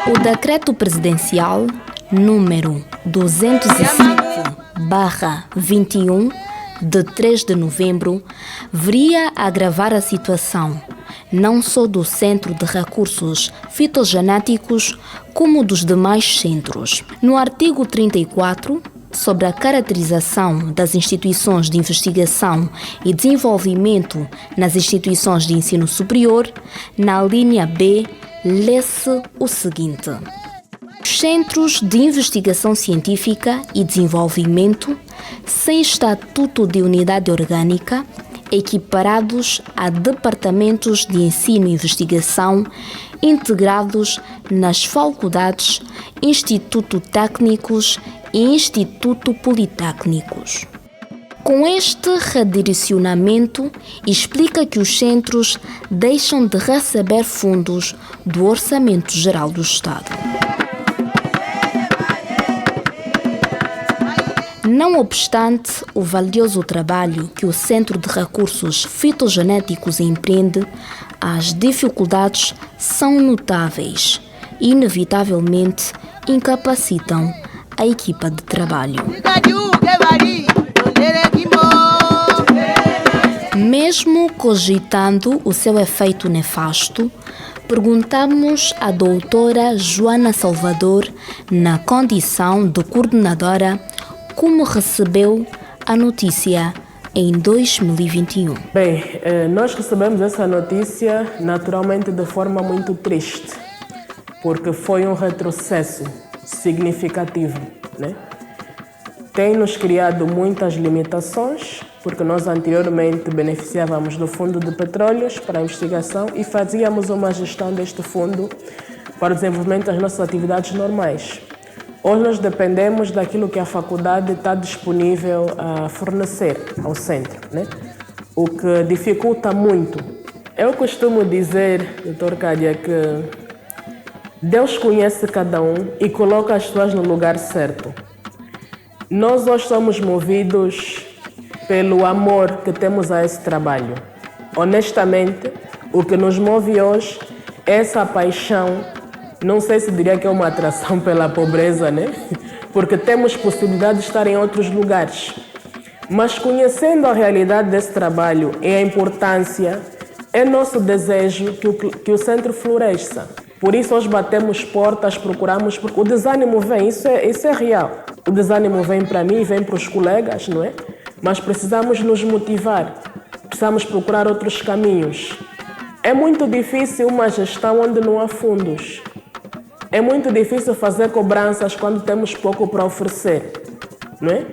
E: O Decreto Presidencial número 205/21, de 3 de novembro, viria a agravar a situação, não só do Centro de Recursos Fitogenéticos, como dos demais centros. No artigo 34, sobre a caracterização das instituições de investigação e desenvolvimento nas instituições de ensino superior, na linha B, lê-se o seguinte: Os centros de investigação científica e desenvolvimento, sem estatuto de unidade orgânica, equiparados a departamentos de ensino e investigação, integrados nas faculdades, Instituto Técnicos e Instituto Politécnicos. Com este redirecionamento, explica que os centros deixam de receber fundos do Orçamento Geral do Estado. Não obstante o valioso trabalho que o Centro de Recursos Fitogenéticos empreende, as dificuldades são notáveis e, inevitavelmente, incapacitam a equipa de trabalho. Mesmo cogitando o seu efeito nefasto, perguntamos à doutora Joana Salvador, na condição de coordenadora, como recebeu a notícia em 2021.
A: Bem, nós recebemos essa notícia naturalmente de forma muito triste, porque foi um retrocesso significativo, né? Tem nos criado muitas limitações, porque nós anteriormente beneficiávamos do Fundo de Petróleos para a investigação e fazíamos uma gestão deste fundo para o desenvolvimento das nossas atividades normais. Hoje nós dependemos daquilo que a faculdade está disponível a fornecer ao centro, né? O que dificulta muito. Eu costumo dizer, Dr. Cádia, que Deus conhece cada um e coloca as pessoas no lugar certo. Nós hoje somos movidos pelo amor que temos a esse trabalho. Honestamente, o que nos move hoje é essa paixão. Não sei se diria que é uma atração pela pobreza, né? Porque temos possibilidade de estar em outros lugares. Mas conhecendo a realidade desse trabalho e a importância, é nosso desejo que o centro floresça. Por isso hoje batemos portas, procuramos, porque o desânimo vem, isso é real. O desânimo vem para mim, vem para os colegas, não é? Mas precisamos nos motivar, precisamos procurar outros caminhos. É muito difícil uma gestão onde não há fundos. É muito difícil fazer cobranças quando temos pouco para oferecer, não é?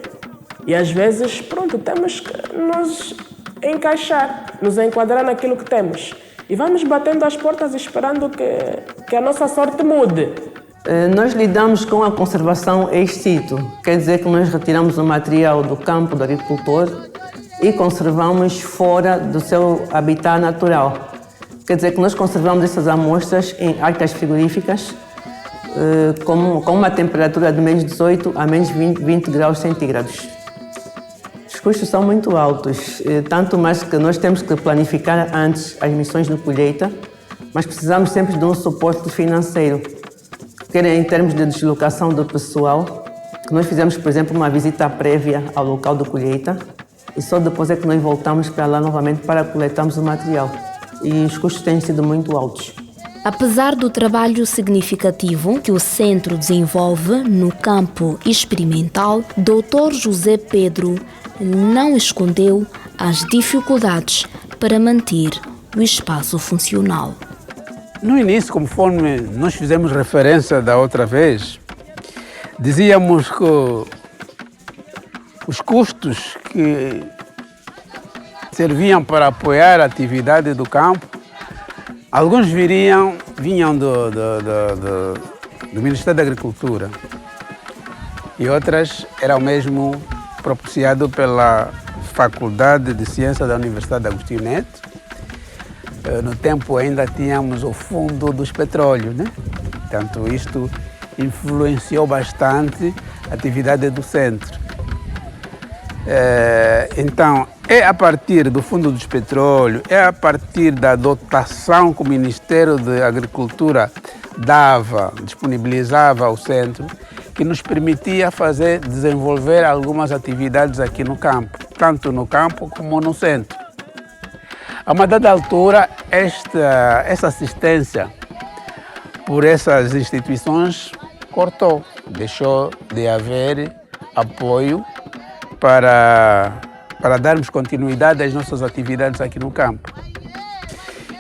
A: E às vezes, pronto, temos que nos encaixar, nos enquadrar naquilo que temos. E vamos batendo as portas esperando que a nossa sorte mude.
D: Nós lidamos com a conservação ex situ, quer dizer que nós retiramos o material do campo do agricultor e conservamos fora do seu habitat natural. Quer dizer que nós conservamos essas amostras em arcas frigoríficas com uma temperatura de menos 18 a menos 20 graus centígrados. Os custos são muito altos, tanto mais que nós temos que planificar antes as missões de colheita, mas precisamos sempre de um suporte financeiro, quer em termos de deslocação do pessoal, que nós fizemos, por exemplo, uma visita prévia ao local de colheita e só depois é que nós voltamos para lá novamente para coletarmos o material. E os custos têm sido muito altos.
E: Apesar do trabalho significativo que o centro desenvolve no campo experimental, Dr. José Pedro não escondeu as dificuldades para manter o espaço funcional.
C: No início, conforme nós fizemos referência da outra vez, dizíamos que os custos que serviam para apoiar a atividade do campo, alguns vinham do Ministério da Agricultura e outras eram mesmo propiciado pela Faculdade de Ciências da Universidade de Agostinho Neto. No tempo ainda tínhamos o Fundo dos Petróleos, né? Portanto, isto influenciou bastante a atividade do centro. Então, é a partir do Fundo dos Petróleos, é a partir da dotação que o Ministério da Agricultura disponibilizava ao centro, que nos permitia desenvolver algumas atividades aqui no campo, tanto no campo como no centro. A uma dada altura, essa assistência por essas instituições cortou, deixou de haver apoio para darmos continuidade às nossas atividades aqui no campo.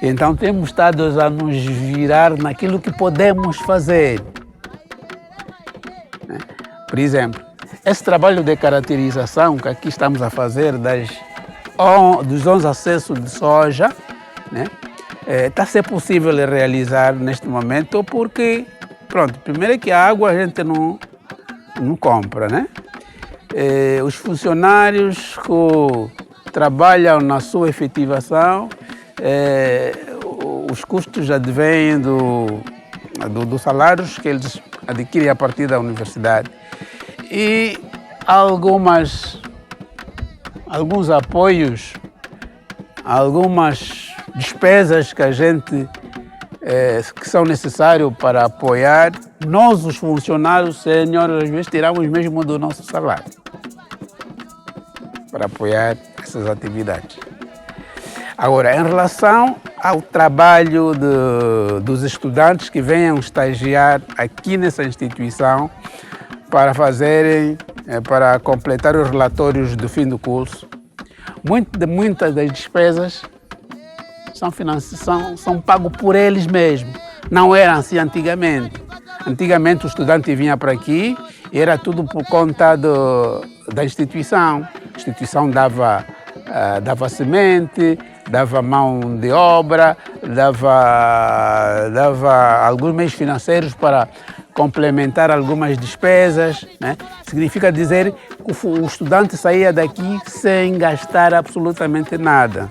C: Então temos estado a nos virar naquilo que podemos fazer. Por exemplo, esse trabalho de caracterização que aqui estamos a fazer dos 11 acessos de soja, né, está a ser possível realizar neste momento porque, pronto, primeiro é que a água a gente não compra, né? Os funcionários que trabalham na sua efetivação, os custos advêm dos salários que eles adquirem a partir da universidade. E alguns apoios, algumas despesas que que são necessárias para apoiar, nós, os funcionários sêniores, às vezes tiramos mesmo do nosso salário para apoiar essas atividades. Agora, em relação ao trabalho dos estudantes que venham estagiar aqui nessa instituição para completar os relatórios do fim do curso, muitas das despesas são pagos por eles mesmos. Não era assim antigamente. Antigamente o estudante vinha para aqui e era tudo por conta da instituição. A instituição dava semente, dava mão de obra, dava alguns meios financeiros para complementar algumas despesas, né? Significa dizer que o estudante saía daqui sem gastar absolutamente nada.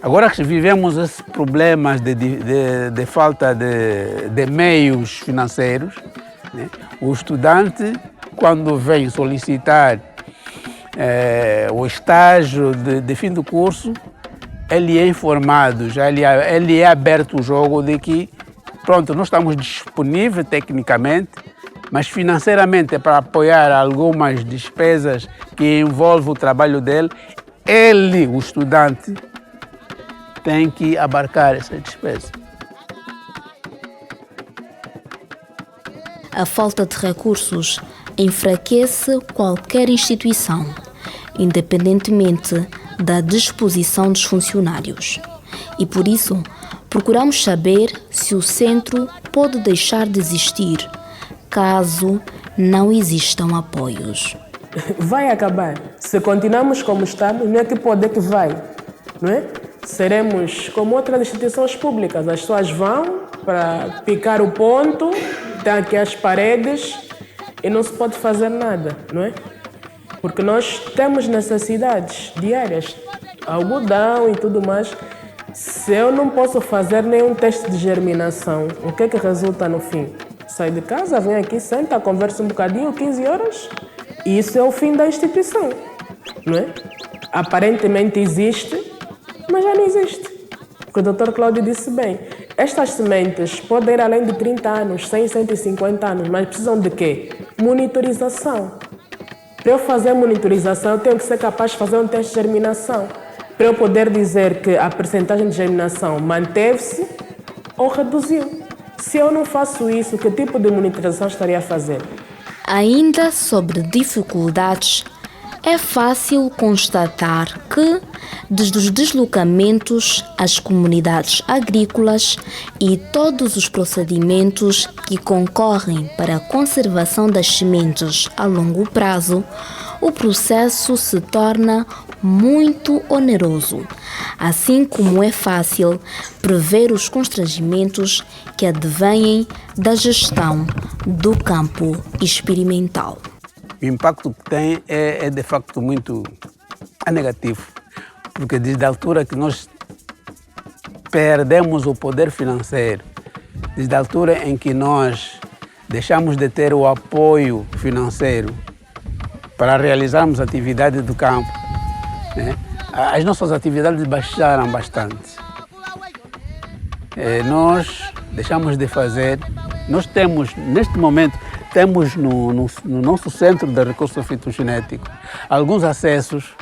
C: Agora que vivemos esses problemas de falta de meios financeiros, né? O estudante, quando vem solicitar o estágio de fim do curso, ele é informado, ele é aberto o jogo de que, pronto, nós estamos disponíveis tecnicamente, mas financeiramente para apoiar algumas despesas que envolvem o trabalho dele, ele, o estudante, tem que abarcar essa despesa.
E: A falta de recursos enfraquece qualquer instituição, independentemente da disposição dos funcionários. E por isso, procuramos saber se o centro pode deixar de existir, caso não existam apoios.
A: Vai acabar. Se continuarmos como estamos, não é que pode, é que vai, não é? Seremos como outras instituições públicas. As pessoas vão para picar o ponto, tem aqui as paredes e não se pode fazer nada, não é? Porque nós temos necessidades diárias, algodão e tudo mais. Se eu não posso fazer nenhum teste de germinação, o que é que resulta no fim? Sai de casa, vem aqui, senta, conversa um bocadinho, 15 horas, e isso é o fim da instituição, não é? Aparentemente existe, mas já não existe. Porque o Dr. Cláudio disse bem, estas sementes podem ir além de 30 anos, 100, 150 anos, mas precisam de quê? Monitorização. Para eu fazer monitorização, eu tenho que ser capaz de fazer um teste de germinação. Para eu poder dizer que a percentagem de germinação manteve-se ou reduziu. Se eu não faço isso, que tipo de monitorização estaria a fazer?
E: Ainda sobre dificuldades, é fácil constatar que, desde os deslocamentos às comunidades agrícolas e todos os procedimentos que concorrem para a conservação das sementes a longo prazo, o processo se torna muito oneroso, assim como é fácil prever os constrangimentos que advêm da gestão do campo experimental.
C: O impacto que tem é de facto muito negativo, porque desde a altura que nós perdemos o poder financeiro, desde a altura em que nós deixamos de ter o apoio financeiro para realizarmos atividades do campo, né? As nossas atividades baixaram bastante. Nós deixamos de fazer, nós temos, neste momento, temos no nosso centro de recursos fitogenéticos alguns acessos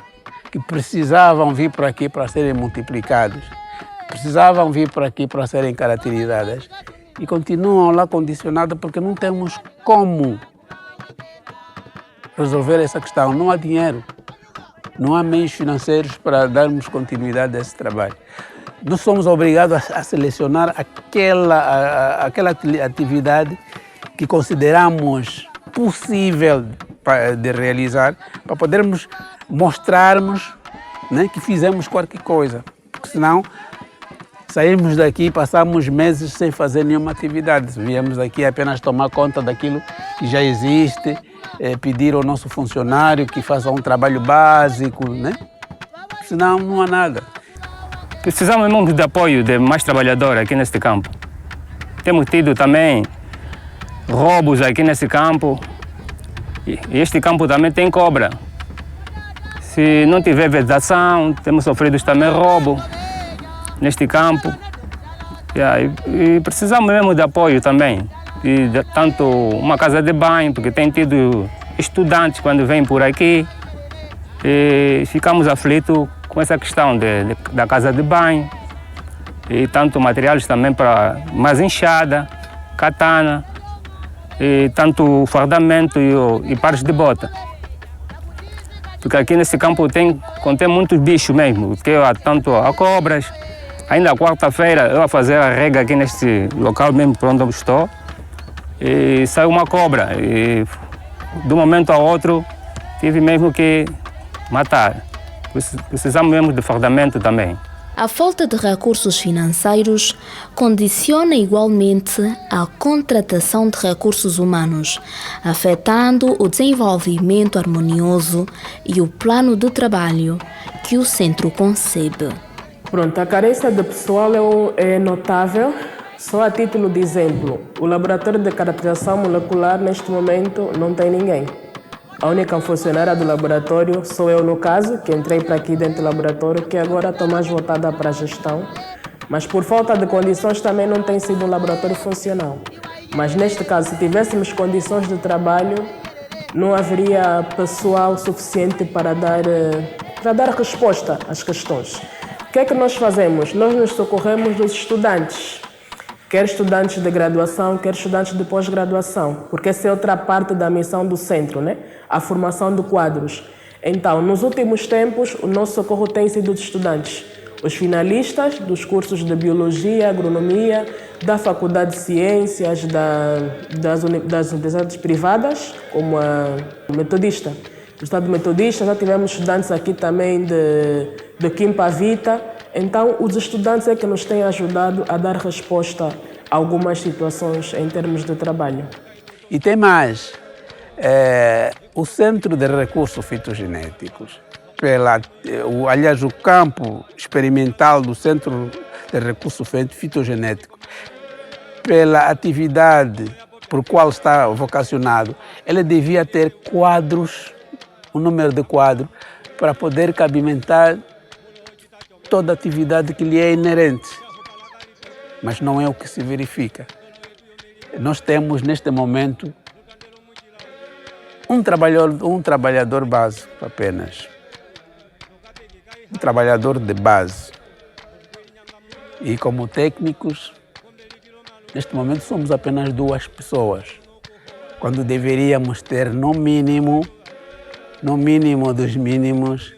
C: que precisavam vir para aqui para serem multiplicados, precisavam vir para aqui para serem caracterizadas e continuam lá condicionados porque não temos como resolver essa questão. Não há dinheiro, não há meios financeiros para darmos continuidade a esse trabalho. Nós somos obrigados a selecionar aquela atividade que consideramos possível de realizar, para podermos mostrarmos, né, que fizemos qualquer coisa. Porque senão saímos daqui e passamos meses sem fazer nenhuma atividade. Viemos daqui apenas tomar conta daquilo que já existe, pedir ao nosso funcionário que faça um trabalho básico, né? Senão não há nada.
H: Precisamos mesmo de apoio de mais trabalhadores aqui neste campo. Temos tido também roubos aqui nesse campo. E este campo também tem cobra. Se não tiver vedação, temos sofrido também roubo neste campo. E precisamos mesmo de apoio também. Tanto uma casa de banho, porque tem tido estudantes quando vêm por aqui. E ficamos aflitos com essa questão da casa de banho. E tanto materiais também para mais enxada, katana, e tanto fardamento e pares de bota. Porque aqui nesse campo contém muitos bichos mesmo, que tanto há cobras. Ainda quarta-feira eu a fazer a rega aqui neste local mesmo por onde eu estou, e saiu uma cobra. E de um momento ao outro tive mesmo que matar. Precisamos mesmo de fardamento também.
E: A falta de recursos financeiros condiciona igualmente a contratação de recursos humanos, afetando o desenvolvimento harmonioso e o plano de trabalho que o centro concebe.
A: Pronto, a carência de pessoal é notável. Só a título de exemplo, o laboratório de caracterização molecular neste momento não tem ninguém. A única funcionária do laboratório sou eu, no caso, que entrei para aqui dentro do laboratório, que agora estou mais voltada para a gestão. Mas por falta de condições também não tem sido um laboratório funcional. Mas neste caso, se tivéssemos condições de trabalho, não haveria pessoal suficiente para dar resposta às questões. O que é que nós fazemos? Nós nos socorremos dos estudantes. Quer estudantes de graduação, quer estudantes de pós-graduação, porque essa é outra parte da missão do centro, né? A formação de quadros. Então, nos últimos tempos, o nosso socorro tem sido de estudantes. Os finalistas dos cursos de Biologia, Agronomia, da Faculdade de Ciências, das universidades privadas, como a Metodista. Do Estado Metodista, já tivemos estudantes aqui também de Quimpa Vita. Então, os estudantes é que nos têm ajudado a dar resposta a algumas situações em termos de trabalho.
C: E tem mais, o Centro de Recursos Fitogenéticos, aliás, o campo experimental do Centro de Recursos Fitogenéticos, pela atividade por qual está vocacionado, ele devia ter quadros, um número de quadros, para poder cabimentar toda a atividade que lhe é inerente, mas não é o que se verifica. Nós temos, neste momento, um trabalhador básico apenas, um trabalhador de base. E como técnicos, neste momento somos apenas 2 pessoas, quando deveríamos ter no mínimo dos mínimos,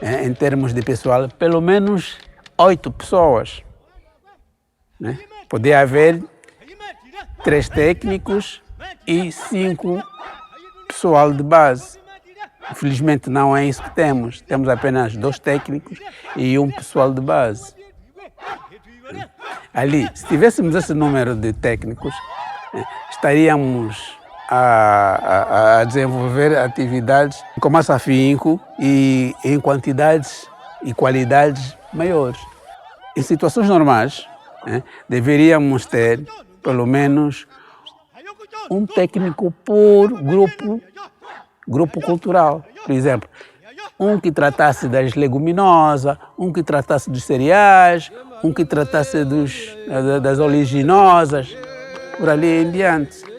C: em termos de pessoal, pelo menos 8 pessoas. Né? Poderia haver 3 técnicos e 5 pessoal de base. Infelizmente não é isso que temos. Temos apenas 2 técnicos e 1 pessoal de base. Ali, se tivéssemos esse número de técnicos, estaríamos a desenvolver atividades com mais afinco e em quantidades e qualidades maiores. Em situações normais, deveríamos ter pelo menos um técnico por grupo cultural. Por exemplo, um que tratasse das leguminosas, um que tratasse dos cereais, um que tratasse das oleaginosas, por ali em diante.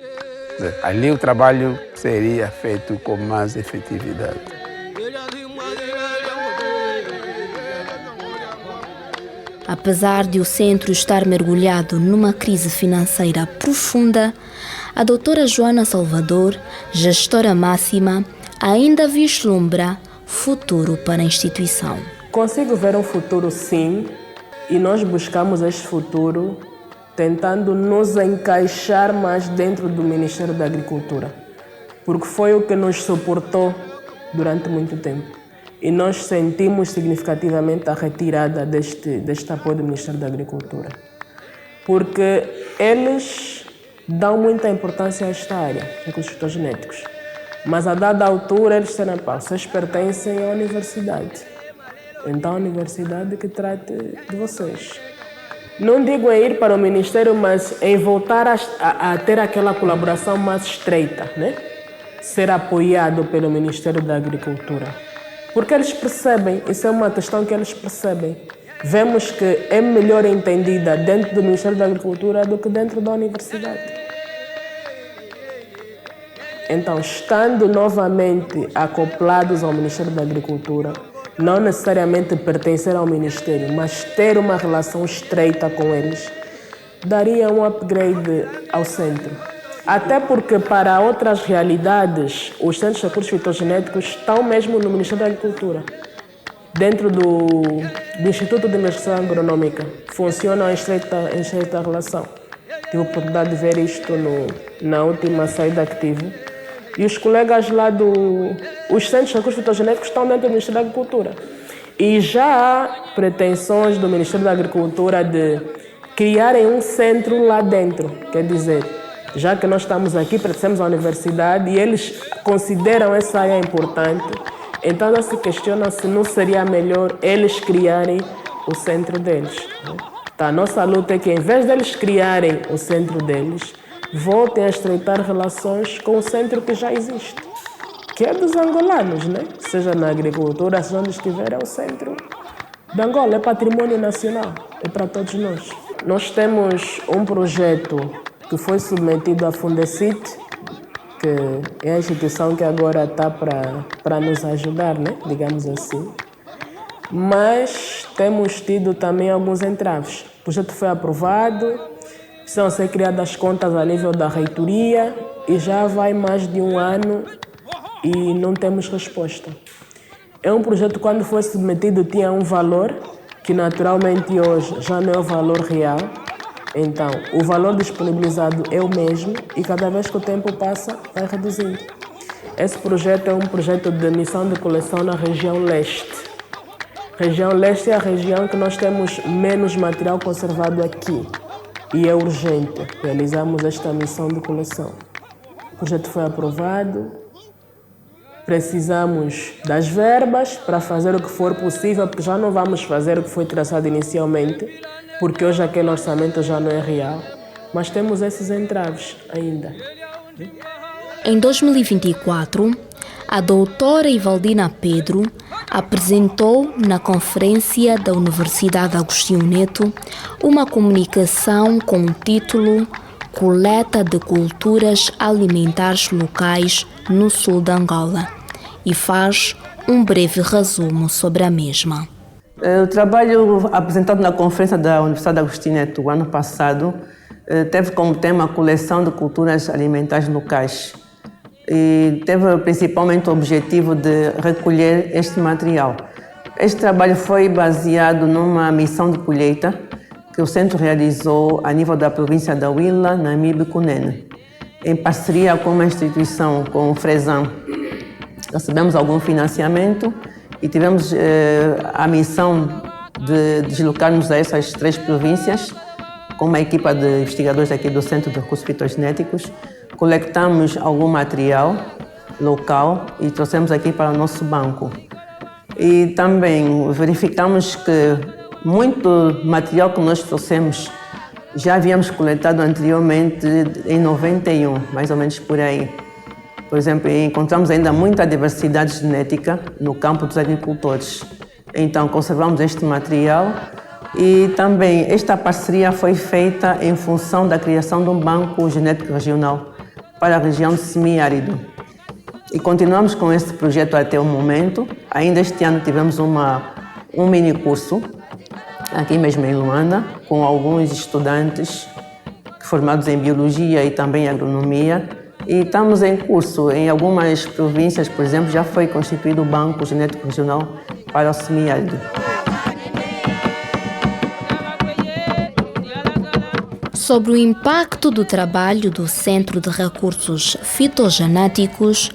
C: Ali o trabalho seria feito com mais efetividade.
E: Apesar de o centro estar mergulhado numa crise financeira profunda, a doutora Joana Salvador, gestora máxima, ainda vislumbra futuro para a instituição.
A: Consigo ver um futuro, sim, e nós buscamos este futuro tentando nos encaixar mais dentro do Ministério da Agricultura. porque foi o que nos suportou durante muito tempo. E nós sentimos significativamente a retirada deste apoio do Ministério da Agricultura. Porque eles dão muita importância a esta área, recursos fitogenéticos. Mas a dada altura eles disseram, vocês pertencem à universidade. Então a universidade que trate de vocês. Não digo em ir para o Ministério, mas em voltar a ter aquela colaboração mais estreita, né? Ser apoiado pelo Ministério da Agricultura. Porque eles percebem, isso é uma questão que eles percebem. Vemos que é melhor entendida dentro do Ministério da Agricultura do que dentro da universidade. Então, estando novamente acoplados ao Ministério da Agricultura, não necessariamente pertencer ao Ministério, mas ter uma relação estreita com eles, daria um upgrade ao centro. Até porque, para outras realidades, os centros de recursos fitogenéticos estão mesmo no Ministério da Agricultura. Dentro do Instituto de Investigação Agronômica, funcionam em estreita relação. Tive a oportunidade de ver isto na última saída que tive. E os colegas lá os centros de recursos fitogenéticos estão dentro do Ministério da Agricultura. E já há pretensões do Ministério da Agricultura de criarem um centro lá dentro. Quer dizer, já que nós estamos aqui, pertencemos à universidade e eles consideram essa área importante, então não se questiona se não seria melhor eles criarem o centro deles. Então, a nossa luta é que, em vez deles criarem o centro deles, voltem a estreitar relações com o centro que já existe, que é dos angolanos, né? Seja na agricultura, seja onde estiver, é o centro de Angola, é patrimônio nacional, é para todos nós. Nós temos um projeto que foi submetido à Fundecit, que é a instituição que agora está para nos ajudar, né? Digamos assim. Mas temos tido também alguns entraves. O projeto foi aprovado, precisam ser criadas contas a nível da reitoria e já vai mais de um ano e não temos resposta. É um projeto que, quando foi submetido, tinha um valor que naturalmente hoje já não é o valor real. Então, o valor disponibilizado é o mesmo e cada vez que o tempo passa, vai reduzindo. Esse projeto é um projeto de missão de coleção na região leste. Região leste é a região que nós temos menos material conservado aqui. E é urgente realizarmos esta missão de coleção. O projeto foi aprovado, precisamos das verbas para fazer o que for possível, porque já não vamos fazer o que foi traçado inicialmente, porque hoje aquele orçamento já não é real, mas temos esses entraves ainda.
E: Em 2024, a doutora Ivaldina Pedro apresentou na conferência da Universidade Agostinho Neto uma comunicação com o título Coleta de Culturas Alimentares Locais no Sul de Angola e faz um breve resumo sobre a mesma.
D: O trabalho apresentado na conferência da Universidade Agostinho Neto o ano passado teve como tema a coleção de culturas alimentares locais. E teve principalmente o objetivo de recolher este material. Este trabalho foi baseado numa missão de colheita que o centro realizou a nível da província da Huila, Namibe e Cunene. Em parceria com uma instituição, com o Fresan, recebemos algum financiamento e tivemos a missão de deslocarmos a essas 3 províncias com uma equipa de investigadores aqui do Centro de Recursos Fitogenéticos. Coletamos algum material local e trouxemos aqui para o nosso banco. E também verificamos que muito material que nós trouxemos já havíamos coletado anteriormente em 91, mais ou menos por aí. Por exemplo, encontramos ainda muita diversidade genética no campo dos agricultores. Então, conservamos este material e também esta parceria foi feita em função da criação de um banco genético regional para a região de semiárido. E continuamos com este projeto até o momento. Ainda este ano tivemos um mini curso, aqui mesmo em Luanda, com alguns estudantes formados em Biologia e também Agronomia. E estamos em curso em algumas províncias, por exemplo, já foi constituído o Banco Genético Regional para o semiárido.
E: Sobre o impacto do trabalho do Centro de Recursos Fitogenéticos,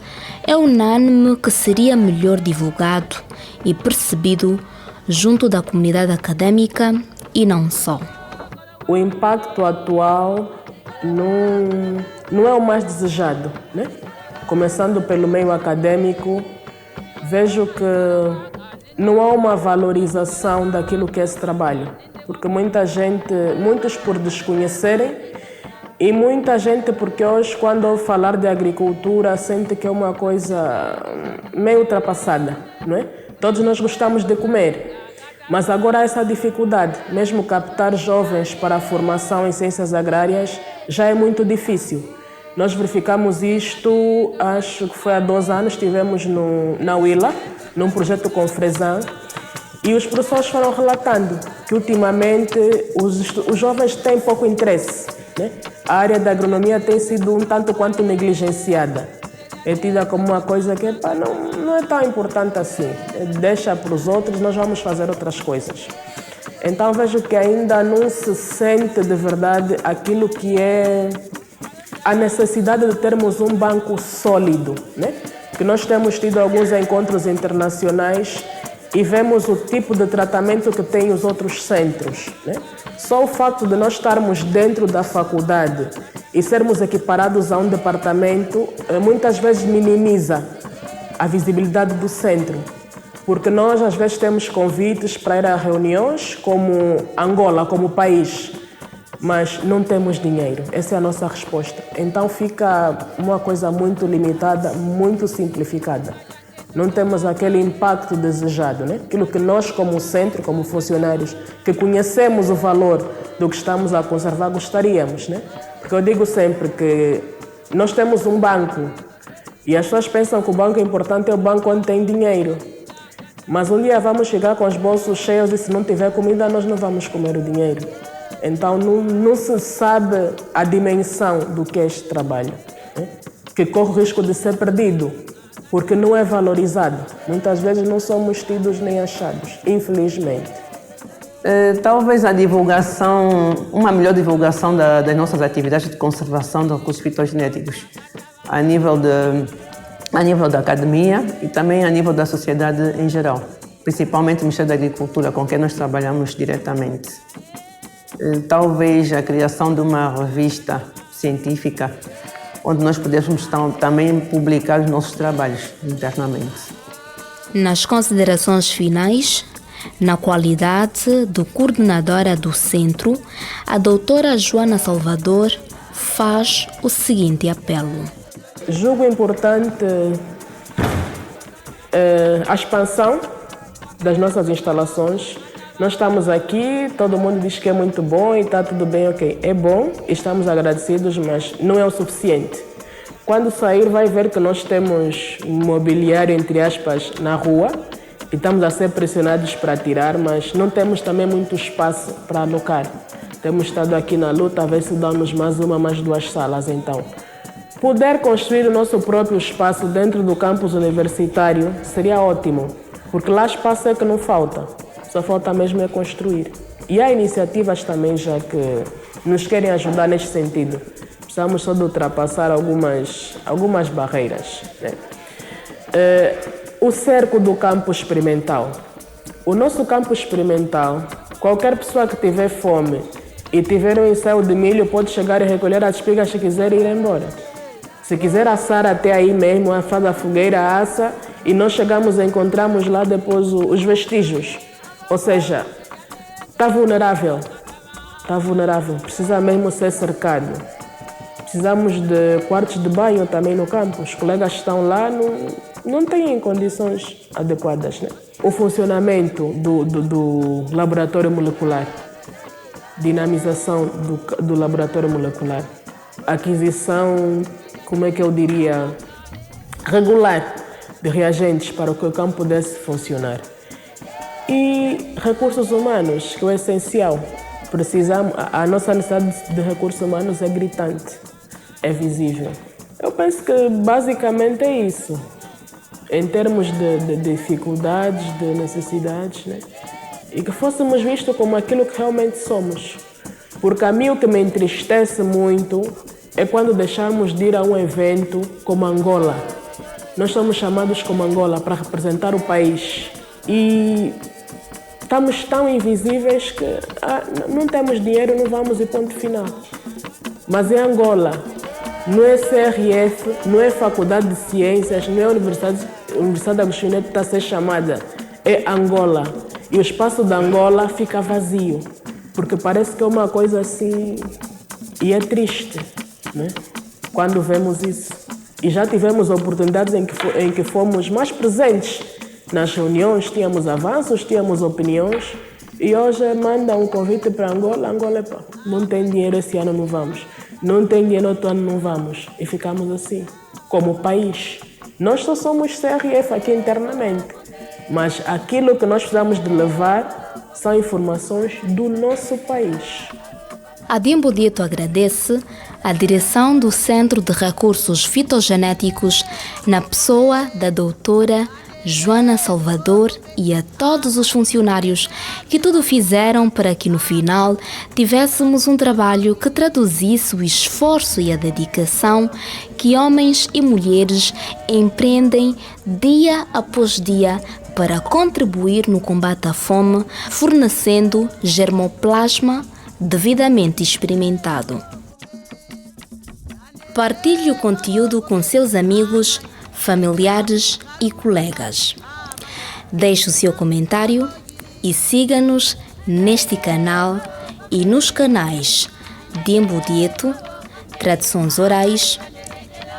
E: é unânime que seria melhor divulgado e percebido junto da comunidade acadêmica e não só.
A: O impacto atual não é o mais desejado, né? Começando pelo meio acadêmico, vejo que não há uma valorização daquilo que é esse trabalho, porque muitos por desconhecerem e muita gente porque hoje quando ouve falar de agricultura sente que é uma coisa meio ultrapassada, não é? Todos nós gostamos de comer, mas agora há essa dificuldade, mesmo captar jovens para a formação em ciências agrárias já é muito difícil. Nós verificamos isto, acho que foi há 2 anos, estivemos na Huila, num projeto com Fresan, e os professores foram relatando que ultimamente os jovens têm pouco interesse, né? A área da agronomia tem sido um tanto quanto negligenciada. É tida como uma coisa que não é tão importante assim. Deixa para os outros, nós vamos fazer outras coisas. Então vejo que ainda não se sente de verdade aquilo que é a necessidade de termos um banco sólido, né? Que nós temos tido alguns encontros internacionais e vemos o tipo de tratamento que têm os outros centros, né? Só o facto de nós estarmos dentro da faculdade e sermos equiparados a um departamento muitas vezes minimiza a visibilidade do centro, porque nós às vezes temos convites para ir a reuniões como Angola, como país, mas não temos dinheiro. Essa é a nossa resposta. Então fica uma coisa muito limitada, muito simplificada. Não temos aquele impacto desejado, né? Aquilo que nós, como centro, como funcionários, que conhecemos o valor do que estamos a conservar, gostaríamos, né? Porque eu digo sempre que nós temos um banco e as pessoas pensam que o banco importante é o banco onde tem dinheiro. Mas um dia vamos chegar com os bolsos cheios e se não tiver comida, nós não vamos comer o dinheiro. Então não se sabe a dimensão do que é este trabalho, né? Que corre o risco de ser perdido, porque não é valorizado. Muitas vezes não somos tidos nem achados, infelizmente.
D: Talvez a divulgação, uma melhor divulgação das nossas atividades de conservação de recursos fitogenéticos a nível da academia e também a nível da sociedade em geral, principalmente o Ministério da Agricultura, com quem nós trabalhamos diretamente. Talvez a criação de uma revista científica onde nós pudéssemos também publicar os nossos trabalhos internamente.
E: Nas considerações finais, na qualidade de coordenadora do centro, a doutora Joana Salvador faz o seguinte apelo.
A: Julgo importante a expansão das nossas instalações. Nós estamos aqui, todo mundo diz que é muito bom e está tudo bem, ok. É bom, estamos agradecidos, mas não é o suficiente. Quando sair, vai ver que nós temos mobiliário, entre aspas, na rua e estamos a ser pressionados para tirar, mas não temos também muito espaço para alocar. Temos estado aqui na luta a ver se damos mais 2 salas, então. Poder construir o nosso próprio espaço dentro do campus universitário seria ótimo, porque lá espaço é que não falta. Só falta mesmo é construir. E há iniciativas também já que nos querem ajudar neste sentido. Precisamos só de ultrapassar algumas barreiras, né? O cerco do campo experimental. O nosso campo experimental, qualquer pessoa que tiver fome e tiver um ensaio de milho pode chegar e recolher as espigas se quiser e ir embora. Se quiser assar até aí mesmo, faz a fogueira, assa e nós chegamos e encontramos lá depois os vestígios. Ou seja, está vulnerável, precisa mesmo ser cercado. Precisamos de quartos de banho também no campo. Os colegas que estão lá não têm condições adequadas, né? O funcionamento do laboratório molecular, dinamização do laboratório molecular, aquisição, como é que eu diria, regular de reagentes para que o campo pudesse funcionar. E recursos humanos, que é o essencial. A nossa necessidade de recursos humanos é gritante, é visível. Eu penso que basicamente é isso, em termos de dificuldades, de necessidades, né? E que fôssemos vistos como aquilo que realmente somos. Porque a mim o que me entristece muito é quando deixamos de ir a um evento como Angola. Nós somos chamados como Angola para representar o país e estamos tão invisíveis que não temos dinheiro, não vamos e ponto final. Mas em Angola, não é CRF, não é Faculdade de Ciências, não é a Universidade Agostinho Neto que está a ser chamada, é Angola. E o espaço da Angola fica vazio, porque parece que é uma coisa assim, e é triste, né? Quando vemos isso. E já tivemos oportunidades em que fomos mais presentes nas reuniões, tínhamos avanços, tínhamos opiniões, e hoje manda um convite para Angola, não tem dinheiro esse ano, não vamos. Não tem dinheiro outro ano, não vamos. E ficamos assim, como país. Nós só somos CRF aqui internamente, mas aquilo que nós precisamos de levar são informações do nosso país.
E: A Dembo Dieto agradece a direção do Centro de Recursos Fitogenéticos na pessoa da doutora Joana Salvador e a todos os funcionários que tudo fizeram para que no final tivéssemos um trabalho que traduzisse o esforço e a dedicação que homens e mulheres empreendem dia após dia para contribuir no combate à fome, fornecendo germoplasma devidamente experimentado. Partilhe o conteúdo com seus amigos, familiares e colegas. Deixe o seu comentário e siga-nos neste canal e nos canais Dembo Dieto, Tradições Orais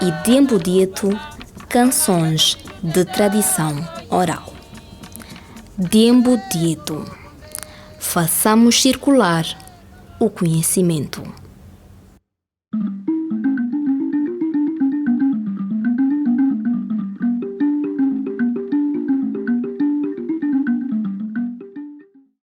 E: e Dembo Dieto, Canções de Tradição Oral. Dembo Dieto. Façamos circular o conhecimento.